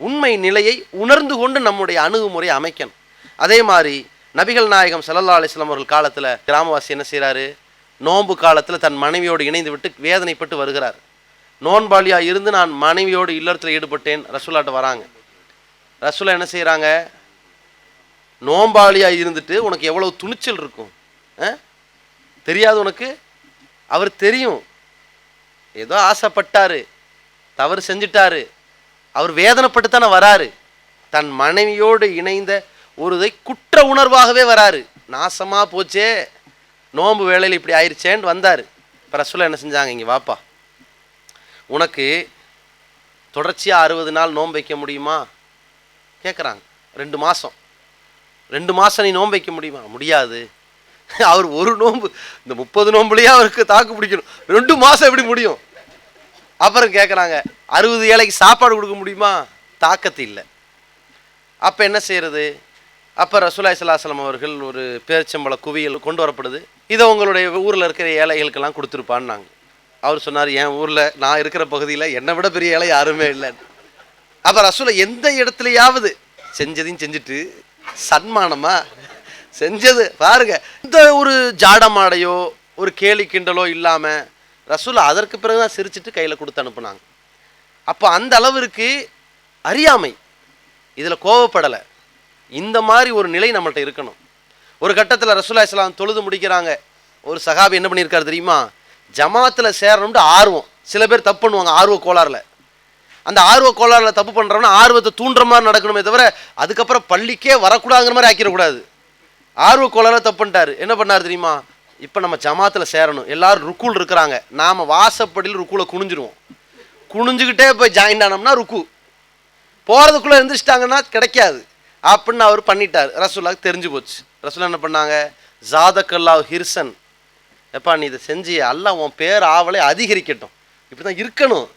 உண்மை நிலையை உணர்ந்து கொண்டு நம்முடைய அணுகுமுறை அமைக்கணும். அதே மாதிரி நபிகள் நாயகம் ஸல்லல்லாஹு அலைஹி வஸல்லம் அவர்கள் காலத்தில் கிராமவாசி என்ன செய்கிறாரு, நோன்பு காலத்தில் தன் மனைவியோடு இணைந்து விட்டு வேதனைப்பட்டு வருகிறார். நோன்பாளியாக இருந்து நான் மனைவியோடு இல்லறத்தில் ஈடுபட்டேன், ரசூலாட்ட வராங்க. ரசூலா என்ன செய்கிறாங்க, நோன்பாளியாக இருந்துட்டு உனக்கு எவ்வளவு துணிச்சல் இருக்கும் தெரியாது உனக்கு? அவர் தெரியும், ஏதோ ஆசைப்பட்டாரு, தவறு செஞ்சிட்டாரு, அவர் வேதனைப்பட்டு தானே வராரு. தன் மனைவியோடு இணைந்த ஒரு குற்ற உணர்வாகவே வராரு. நாசமா போச்சே, நோன்பு வேளையில் இப்படி ஆயிடுச்சேன்னு வந்தார். இப்போ ரசூலா என்ன செஞ்சாங்க, இங்கே வாப்பா, உனக்கு தொடர்ச்சியாக 60 நாள் நோன்பு வைக்க முடியுமா கேட்குறாங்க. 2 மாதம் 2 மாதம் நீ நோன்பு வைக்க முடியுமா? முடியாது. அவர் ஒரு நோன்பு, இந்த 30 நோன்புலையே அவருக்கு தாக்கு பிடிக்கணும், 2 மாதம் எப்படி முடியும்? அப்புறம் கேட்குறாங்க, 60 ஏழைக்கு சாப்பாடு கொடுக்க முடியுமா? தாக்கத்து இல்லை. அப்போ என்ன செய்யறது? அப்போ ரசூலுல்லாஹி ஸல்லல்லாஹு அலைஹி வஸல்லம் அவர்கள் ஒரு பேரிச்சம்பழ குவியல் கொண்டு வரப்படுது, இதை உங்களுடைய ஊரில் இருக்கிற ஏழைகளுக்கெல்லாம் கொடுத்துருப்பான்னாங்க. அவர் சொன்னார், என் ஊரில் நான் இருக்கிற பகுதியில் என்னை விட பெரிய ஏழை யாருமே இல்லைன்னு. அப்போ ரசூலை எந்த இடத்துலையாவது செஞ்சதையும் செஞ்சுட்டு சன்மானமா செஞ்சது பாருங்க, இந்த ஒரு ஜாடமாடையோ ஒரு கேலி கிண்டலோ இல்லாமல் ரசூலை அதற்கு பிறகுதான் சிரிச்சிட்டு கையில் கொடுத்து அனுப்புனாங்க. அப்போ அந்த அளவிற்கு அறியாமை, இதில் கோவப்படலை. இந்த மாதிரி ஒரு நிலை நம்மள்ட்ட இருக்கணும். ஒரு கட்டத்தில் ரசூலுல்லாஹி ஸல்லல்லாஹு அலைஹி வஸல்லம் தொழுது முடிக்கிறாங்க. ஒரு சஹாபி என்ன பண்ணியிருக்காரு தெரியுமா, ஜமாத்தில் சேரணும்னு ஆர்வம். சில பேர் தப்பு பண்ணுவாங்க ஆர்வ கோளாறுல. அந்த ஆர்வ கோளாறுல தப்பு பண்ணுறோம்னா ஆர்வத்தை தூண்டுற மாதிரி நடக்கணுமே தவிர அதுக்கப்புறம் பள்ளிக்கே வரக்கூடாதுங்கிற மாதிரி ஆக்கிடக்கூடாது. ஆர்வ கோளாறுல தப்பு பண்ணிட்டாரு. என்ன பண்ணார் தெரியுமா, இப்போ நம்ம ஜமாத்தில் சேரணும், எல்லாரும் ருக்குல் இருக்கிறாங்க, நாம் வாசப்படியில் ருக்குல குனிஞ்சிருவோம், குனிஞ்சுக்கிட்டே போய் ஜாயின் ஆனோம்னா ருக்கு, போகிறதுக்குள்ளே எழுந்திரிச்சிட்டாங்கன்னா கிடைக்காது அப்படின்னு அவர் பண்ணிட்டார். ரசூலுல்லாஹ்க்கு தெரிஞ்சு போச்சு. ரசூலுல்லாஹ் என்ன பண்ணாங்க, ஜாதக்கல்லாஹ் ஹிர்சன், எப்பா நீ இதை செஞ்சு அல்லாஹ் உன் பேர் ஆவலை அதிகரிக்கட்டும், இப்படி தான் இருக்கணும்,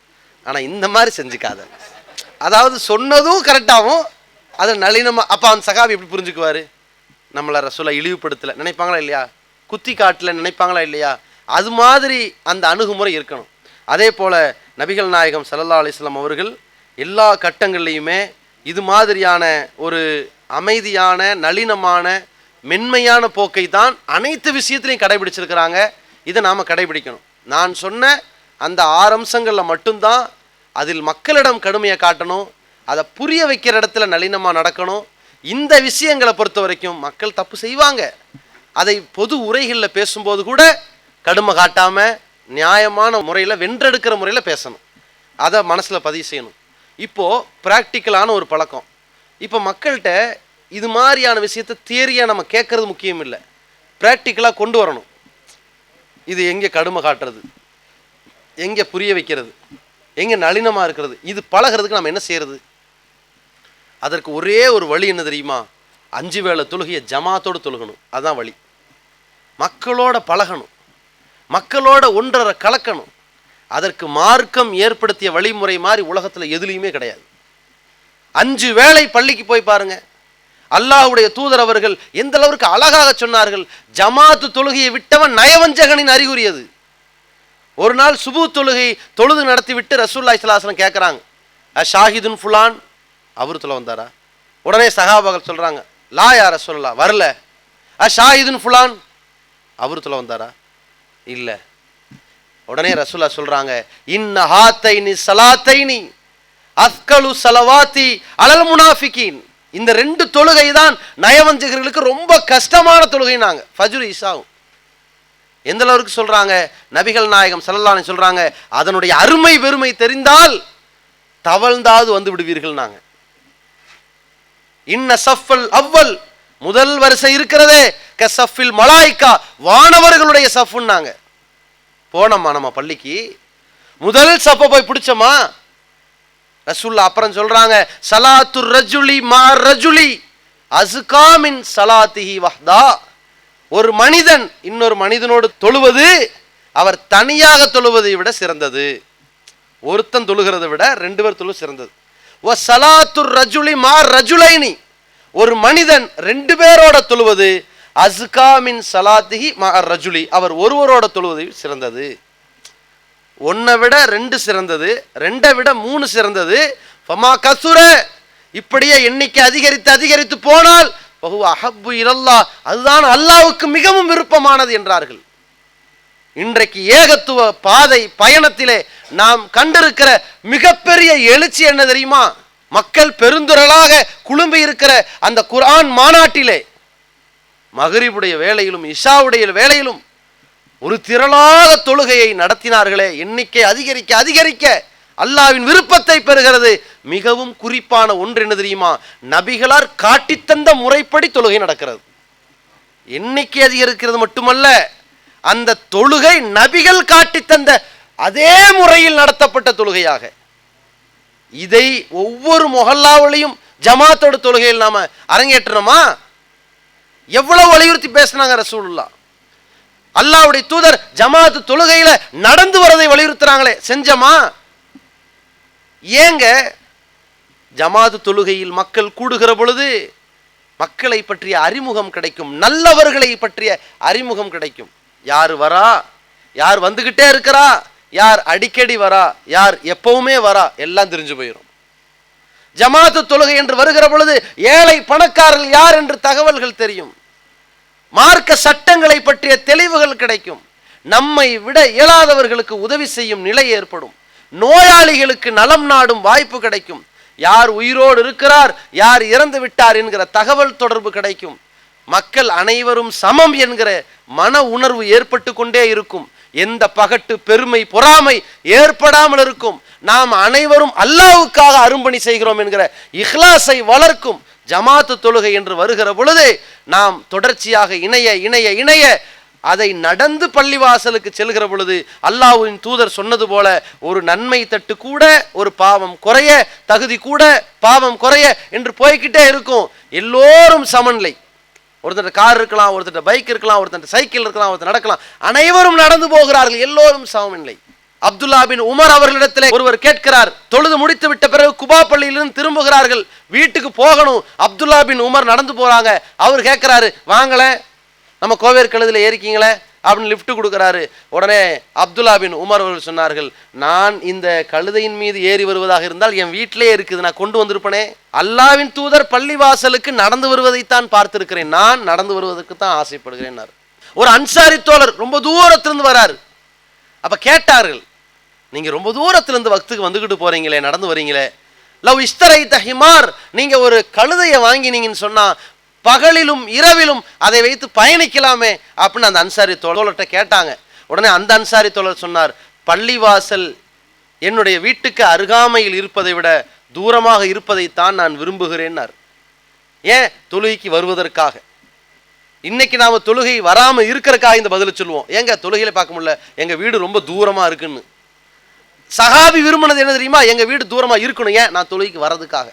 ஆனால் இந்த மாதிரி செஞ்சுக்காத. அதாவது சொன்னதும் கரெக்டாகவும் அதை நளினமாக. அப்போ அந்த சகாபி எப்படி புரிஞ்சுக்குவார், நம்மளை ரசூலை இழிவுபடுத்தலை நினைப்பாங்களா இல்லையா, குத்தி காட்டில் நினைப்பாங்களா இல்லையா, அது மாதிரி அந்த அணுகுமுறை இருக்கணும். அதே போல் நபிகள் நாயகம் ஸல்லல்லாஹு அலைஹி வஸல்லம் அவர்கள் எல்லா கட்டங்கள்லையுமே இது மாதிரியான ஒரு அமைதியான நளினமான மென்மையான போக்கை தான் அனைத்து விஷயத்திலையும் கடைபிடிச்சிருக்கிறாங்க. இதை நாம் கடைபிடிக்கணும். நான் சொன்ன அந்த 6 அம்சங்களில் மட்டும்தான் அதில் மக்களிடம் கடுமையை காட்டணும், அதை புரிய வைக்கிற இடத்துல நளினமாக நடக்கணும். இந்த விஷயங்களை பொறுத்த வரைக்கும் மக்கள் தப்பு செய்வாங்க, அதை பொது உரைகளில் பேசும்போது கூட கடுமை காட்டாமல் நியாயமான முறையில் வென்றெடுக்கிற முறையில் பேசணும், அதை மனசில் பதிவு செய்யணும். இப்போது ப்ராக்டிக்கலான ஒரு பழக்கம், இப்போ மக்கள்கிட்ட இது மாதிரியான விஷயத்தை தியரியாக நம்ம கேட்குறது முக்கியம் இல்லை, ப்ராக்டிக்கலாக கொண்டு வரணும். இது எங்கே கடுமை காட்டுறது, எங்கே புரிய வைக்கிறது, எங்கே நளினமாக இருக்கிறது, இது பழகிறதுக்கு நம்ம என்ன செய்கிறது? அதற்கு ஒரே ஒரு வழி என்ன தெரியுமா, 5 வேளை தொழுகையை ஜமாத்தோடு தொழுகணும். அதுதான் வழி. மக்களோட பழகணும், மக்களோட ஒன்றரை கலக்கணும். அதற்கு மார்க்கம் ஏற்படுத்திய வழிமுறை மாதிரி உலகத்தில் எதுலையுமே கிடையாது. 5 வேளை பள்ளிக்கு போய் பாருங்க, அல்லாஹ்வுடைய தூதர் அவர்கள் எந்த அளவுக்கு அழகாக சொன்னார்கள். ஜமாத்து தொழுகையை விட்டவன் நயவஞ்சகனின் அறிகுறியது. ஒரு நாள் சுபு தொழுகை தொழுது நடத்தி விட்டு ரசூலுல்லாஹி ஸல்லல்லாஹு அலைஹி வஸல்லம் கேட்குறாங்க, ஷாஹிதுன் ஃபுலான், அவர் தொலை வந்தாரா? உடனே சஹாபாக்கள் சொல்கிறாங்க, லா யா ரசூலுல்லாஹ், வரல. ஷாஹிதுன் ஃபுலான், அவர் தொலை வந்தாரா? இல்லை. உடனே ரசூலுல்லாஹ் சொல்கிறாங்க, இன்ன ஹாத்தைனி ஸலாத்தைனி அஸ்கலு ஸலவாத்தி அலல் முனாஃபிகீன், இந்த 2 தொழுகை தான் நயவஞ்சகர்களுக்கு ரொம்ப கஷ்டமான தொழுகைனாங்க, ஃபஜ்ர் இஷாவும். எந்த அளவுக்கு சொல்கிறாங்க, நபிகள் நாயகம் ஸல்லல்லாஹு அலைஹி சொல்கிறாங்க, அதனுடைய அருமை பெருமை தெரிந்தால் தவழ்ந்தாவது வந்து விடுவீர்கள். நாங்க இன்ன சஃபல் அவ்வல், முதல் வரிசை இருக்கிறதே, க சஃபில் மலாய்க்கா, வானவர்களுடைய சஃப்னாங்க. போனோமா நம்ம பள்ளிக்கு, முதல் சப்பை போய் பிடிச்சோமா? ரசூலுல்லாஹ் அப்புறம் சொல்றாங்க, ஸலாத்து ரஜுலி மா ரஜுலி அஸ்கா மின் ஸலாத்திஹி வஹ்தா, ஒரு மனிதன் இன்னொரு மனிதனோடு தொழுவது அவர் தனியாக தொழுவதை விட சிறந்தது. ஒருத்தன் தொழுகிறதை விட 2 பேர் தொழு சிறந்தது. வ ஸலாத்து ரஜுலி மா ரஜுலைனி, ஒரு மனிதன் 2 பேரோட தொழுவது அஸ்கா மின் ஸலாத்திஹி மா ரஜுலி, அவர் ஒருவரோட தொழுவதை சிறந்தது. 1 விட 2 சிறந்தது, 2 விட 3 சிறந்தது. ஃபமா கசுர, இப்படியே எண்ணிக்கை அதிகரித்து அதிகரித்து போனால் வஹுவ அஹப்பு இலல்லாஹ், அதுதான் அல்லாஹ்வுக்கு மிகவும் விருப்பமானது என்றார்கள். இன்றைக்கு ஏகத்துவ பாதை பயணத்திலே நாம் கண்டிருக்கிற மிகப்பெரிய எழுச்சி என்ன தெரியுமா? மக்கள் பெருந்திரளாக குழும்பி இருக்கிற அந்த குர்ஆன் மாநாட்டிலே மகரிபுடைய வேளையிலும் இஷாவுடைய வேளையிலும் ஒரு திரளாக தொழுகையை நடத்தினார்களே. எண்ணிக்கை அதிகரிக்க அதிகரிக்க அல்லாஹ்வின் விருப்பத்தை பெறுகிறது. மிகவும் குறிப்பான ஒன்று என்ன தெரியுமா? நபிகளார் காட்டித்தந்த முறைப்படி தொழுகை நடக்கிறது. எண்ணிக்கை அதிகரிக்கிறது மட்டுமல்ல, அந்த தொழுகை நபிகள் காட்டித்தந்த அதே முறையில் நடத்தப்பட்ட தொழுகையாக. இதை ஒவ்வொரு மொஹல்லாவிலையும் ஜமாத்தோட தொழுகையில் நாம அரங்கேற்றணுமா? எவ்வளவு வலியுறுத்தி பேசினாங்க ரசூலுல்லாஹ். அல்லாஹ்வுடைய தூதர் ஜமாத்து தொழுகையில நடந்து வரதை வலியுறுத்துறாங்களே, செஞ்சமா? ஏங்க ஜமாத்து தொழுகையில் மக்கள் கூடுகிற பொழுது மக்களை பற்றிய அறிமுகம் கிடைக்கும், நல்லவர்களை பற்றிய அறிமுகம் கிடைக்கும். யார் வரா, யார் வந்துகிட்டே இருக்கிறா, யார் அடிக்கடி வரா, யார் எப்பவுமே வரா, எல்லாம் தெரிஞ்சு போயிடும். ஜமாத்து தொழுகை என்று வருகிற பொழுது ஏழை பணக்காரர்கள் யார் என்று தகவல்கள் தெரியும். மார்க்க சட்டங்களை பற்றிய தெளிவுகள் கிடைக்கும். நம்மை விட இயலாதவர்களுக்கு உதவி செய்யும் நிலை ஏற்படும். நோயாளிகளுக்கு நலம் நாடும் வாய்ப்பு கிடைக்கும். யார் உயிரோடு இருக்கிறார், யார் இறந்து விட்டார் என்கிற தகவல் தொடர்பு கிடைக்கும். மக்கள் அனைவரும் சமம் என்கிற மன உணர்வு ஏற்பட்டு கொண்டே இருக்கும். எந்த பகட்டு பெருமை பொறாமை ஏற்படாமல் இருக்கும். நாம் அனைவரும் அல்லாஹ்வுக்காக அரும்பணி செய்கிறோம் என்கிற இஹ்லாஸை வளர்க்கும். ஜமாத்து தொழுகை என்று வருகிற பொழுது நாம் தொடர்ச்சியாக இணைய இணைய இணைய அதை நடந்து பள்ளிவாசலுக்கு செல்கிற பொழுது அல்லாஹ்வின் தூதர் சொன்னது போல ஒரு நன்மை தட்டு கூட, ஒரு பாவம் குறைய, தகுதி கூட பாவம் குறைய என்று போய்கிட்டே இருக்கும். எல்லோரும் சமநிலை. ஒருத்தர் கார் இருக்கலாம், ஒருத்தர் பைக் இருக்கலாம், ஒருத்தர் சைக்கிள் இருக்கலாம், ஒருத்தர் நடக்கலாம். அனைவரும் நடந்து போகிறார்கள், எல்லோரும் சமநிலை. அப்துல்லா பின் உமர் அவர்களிடத்திலே ஒருவர் கேட்கிறார். தொழுது முடித்து விட்ட பிறகு குபா பள்ளியிலிருந்து திரும்புகிறார்கள், வீட்டுக்கு போகணும். அப்துல்லா பின் உமர் நடந்து போறாங்க. அவர் கேட்கிறாரு, வாங்கல நம்ம கோவேர் கழுதில் ஏறிக்கிங்களே அப்படின்னு லிஃப்ட் கொடுக்குறாரு. உடனே அப்துல்லா பின் உமர் அவர்கள் சொன்னார்கள், நான் இந்த கழுதையின் மீது ஏறி வருவதாக இருந்தால் என் வீட்டிலே இருக்குது, நான் கொண்டு வந்திருப்பனே. அல்லாவின் தூதர் பள்ளி வாசலுக்கு நடந்து வருவதைத்தான் பார்த்திருக்கிறேன், நான் நடந்து வருவதற்கு தான் ஆசைப்படுகிறேன். ஒரு அன்சாரி தோழர் ரொம்ப தூரத்திலிருந்து வராரு. அப்ப கேட்டார்கள், நீங்க ரொம்ப தூரத்திலிருந்து வக்துக்கு வந்துகிட்டு போறீங்களே, நடந்து வரீங்களே, லவ் இஸ்தரைத ஹிமார், நீங்க ஒரு கழுதையை வாங்கினீங்கன்னு சொன்னா பகலிலும் இரவிலும் அதை வைத்து பயணிக்கலாமே அப்படின்னு அந்த அன்சாரி தோழர்கிட்ட கேட்டாங்க. உடனே அந்த அன்சாரி தோழர் சொன்னார், பள்ளிவாசல் என்னுடைய வீட்டுக்கு அருகாமையில் இருப்பதை விட தூரமாக இருப்பதைத்தான் நான் விரும்புகிறேன்னார். ஏன்? தொழுகைக்கு வருவதற்காக. இன்னைக்கு நாம தொழுகை வராம இருக்கிறதுக்காக இந்த பதில சொல்லுவோம். ஏங்க தொழுகையில பார்க்க முடியல, எங்க வீடு ரொம்ப தூரமா இருக்குன்னு. சஹாபி விரும்பினது என்ன தெரியுமா? எங்க வீடு தூரமா இருக்கணும். ஏன்? நான் தொழுகைக்கு வர்றதுக்காக.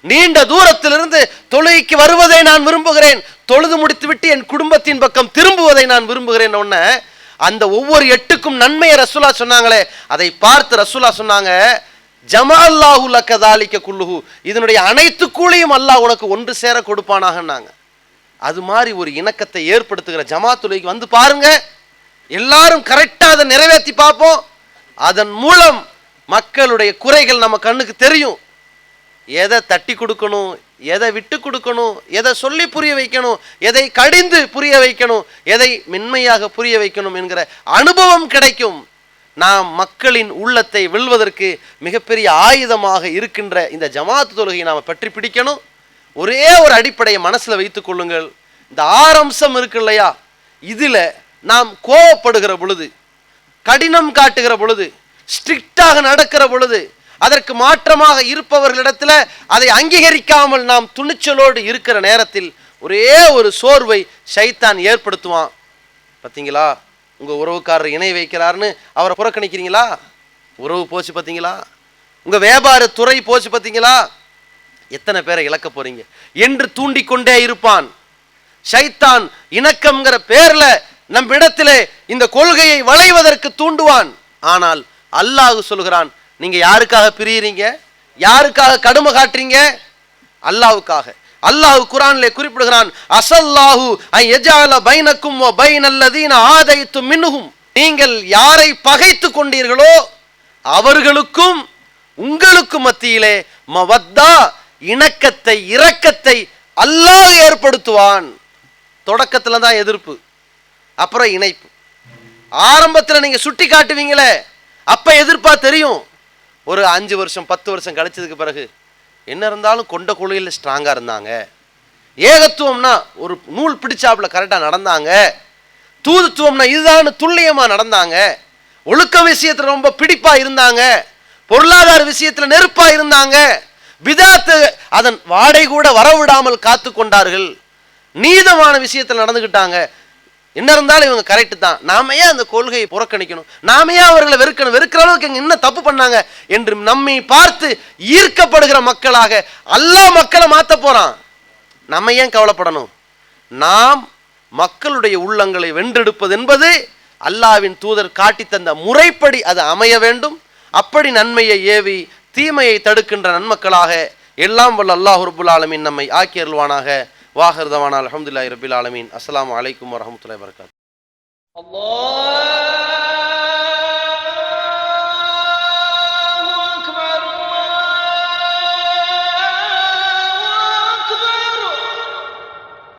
நீண்ட தூரத்திலிருந்து தொழுகைக்கு வருவதை நான் விரும்புகிறேன், தொழுது முடித்து விட்டு என் குடும்பத்தின் பக்கம் திரும்புவதை நான் விரும்புகிறேன். ஒன்ன அந்த ஒவ்வொரு எட்டுக்கும் நன்மையை ரசூலா சொன்னாங்களே, அதை பார்த்து ரசூலா சொன்னாங்க, ஜமால்லாஹு லக்க தாலிக குல்லுஹு, இதனுடைய அனைத்து கூலியும் அல்லாஹ் உனக்கு ஒன்று சேர கொடுப்பானாகன்னாங்க. அது மாதிரி ஒரு இணக்கத்தை ஏற்படுத்துகிற ஜமாத்துலைக்கு வந்து பாருங்க, எல்லாரும் கரெக்டா அதை நிறைவேற்றி பார்ப்போம். அதன் மூலம் மக்களுடைய குறைகள் நம்ம கண்ணுக்கு தெரியும். எதை தட்டி கொடுக்கணும், எதை விட்டு கொடுக்கணும், எதை சொல்லி புரிய வைக்கணும், எதை கடிந்து புரிய வைக்கணும், எதை மென்மையாக புரிய வைக்கணும் என்கிற அனுபவம் கிடைக்கும். நாம் மக்களின் உள்ளத்தை வெல்வதற்கு மிகப்பெரிய ஆயுதமாக இருக்கின்ற இந்த ஜமாத் தொழுகையை நாம் பற்றி பிடிக்கணும். ஒரே ஒரு அடிப்படையை மனசில் வைத்துக் கொள்ளுங்கள். இந்த 6 அம்சம் இருக்கு இல்லையா, இதில் நாம் கோவப்படுகிற பொழுது, கடினம் காட்டுகிற பொழுது, ஸ்ட்ரிக்டாக நடக்கிற பொழுது, அதற்கு மாற்றமாக இருப்பவர்களிடத்தில் அதை அங்கீகரிக்காமல் நாம் துணிச்சலோடு இருக்கிற நேரத்தில் ஒரே ஒரு சோர்வை ஷைத்தான் ஏற்படுத்துவான். பார்த்தீங்களா, உங்கள் உறவுக்காரர் இணை வைக்கிறாருன்னு அவரை புறக்கணிக்கிறீங்களா? உறவு போச்சு பார்த்தீங்களா? உங்கள் வியாபார துறை போச்சு பார்த்தீங்களா? எத்தனை பேரை இழக்க போறீங்க என்று தூண்டிக்கொண்டே இருப்பான் ஷைத்தான். இணக்கம்ங்கிற பேர்ல நம் இடத்திலே இந்த கொள்கையை வளைவதற்கு தூண்டுவான். ஆனால் அல்லாஹ் சொல்கிறான், நீங்க யாருக்காக பிரியறீங்க, யாருக்காக கடுமை காட்டுறீங்க? அல்லாஹ்வுக்காக. அல்லாஹ் குர்ஆனிலே குறிப்பிடுகிறான், அஸல்லாஹு அயஜஅல பைனக்கும் வ பைனல்லதீன ஆதைத்தும் மின்ஹும், நீங்கள் யாரை பகைத்து கொண்டீர்களோ அவர்களுக்கும் உங்களுக்கும் மத்தியிலே மவத்தா, இணக்கத்தை, இரக்கத்தை அல்லாஹ் ஏற்படுத்துவான். தொடக்கத்துல தான் எதிர்ப்பு, அப்புறம் இணைப்பு. ஆரம்பத்தில் நீங்க சுட்டி காட்டுவீங்களே, அப்ப எதிர்ப்பா தெரியும். ஒரு 5 வருஷம் 10 வருஷம் கழிச்சதுக்கு பிறகு என்ன இருந்தாலும் கொண்ட கொள்கையில் ஸ்ட்ராங்கா இருந்தாங்க, ஏகத்துவம்னா ஒரு நூல் பிடிச்சாப்புல கரெக்டா நடந்தாங்க, தூதுத்துவம்னா இதுதான் துல்லியமா நடந்தாங்க, ஒழுக்க விஷயத்துல ரொம்ப பிடிப்பா இருந்தாங்க, பொருளாதார விஷயத்துல நெருப்பா இருந்தாங்க, பிதாத்து அதன் வாடை கூட வரவிடாமல் காத்து கொண்டார்கள், நீதமான விஷயத்தில் நடந்துக்கிட்டாங்க. என்ன இருந்தாலும் இவங்க கரெக்டு தான், நாம ஏன் அந்த கொள்கையை புறக்கணிக்கணும், நாம ஏன் அவர்களை வெறுக்கணும், வெறுக்கிற அளவுக்கு இங்க என்ன தப்பு பண்ணாங்க என்று நம்மை பார்த்து ஈர்க்கப்படுகிற மக்களாக அல்லாஹ் மக்களை மாத்த போறான். நம்ம ஏன் கவலைப்படணும்? நாம் மக்களுடைய உள்ளங்களை வென்றெடுப்பது என்பது அல்லாஹ்வின் தூதர் காட்டி தந்த முறைப்படி அது அமைய வேண்டும். அப்படி நன்மையை ஏவி தீமையை தடுக்கின்ற நன்மக்களாக எல்லாம் வல்ல அல்லாஹ் ரப்புல் ஆலமீன் நம்மை ஆக்கி அருள்வானாக. வாஹிர் தவானா அல்ஹம்துலில்லாஹி ரப்பில் ஆலமீன். அஸ்ஸலாமு அலைக்கும் வரஹ்மத்துல்லாஹி வபரகாத்துஹு.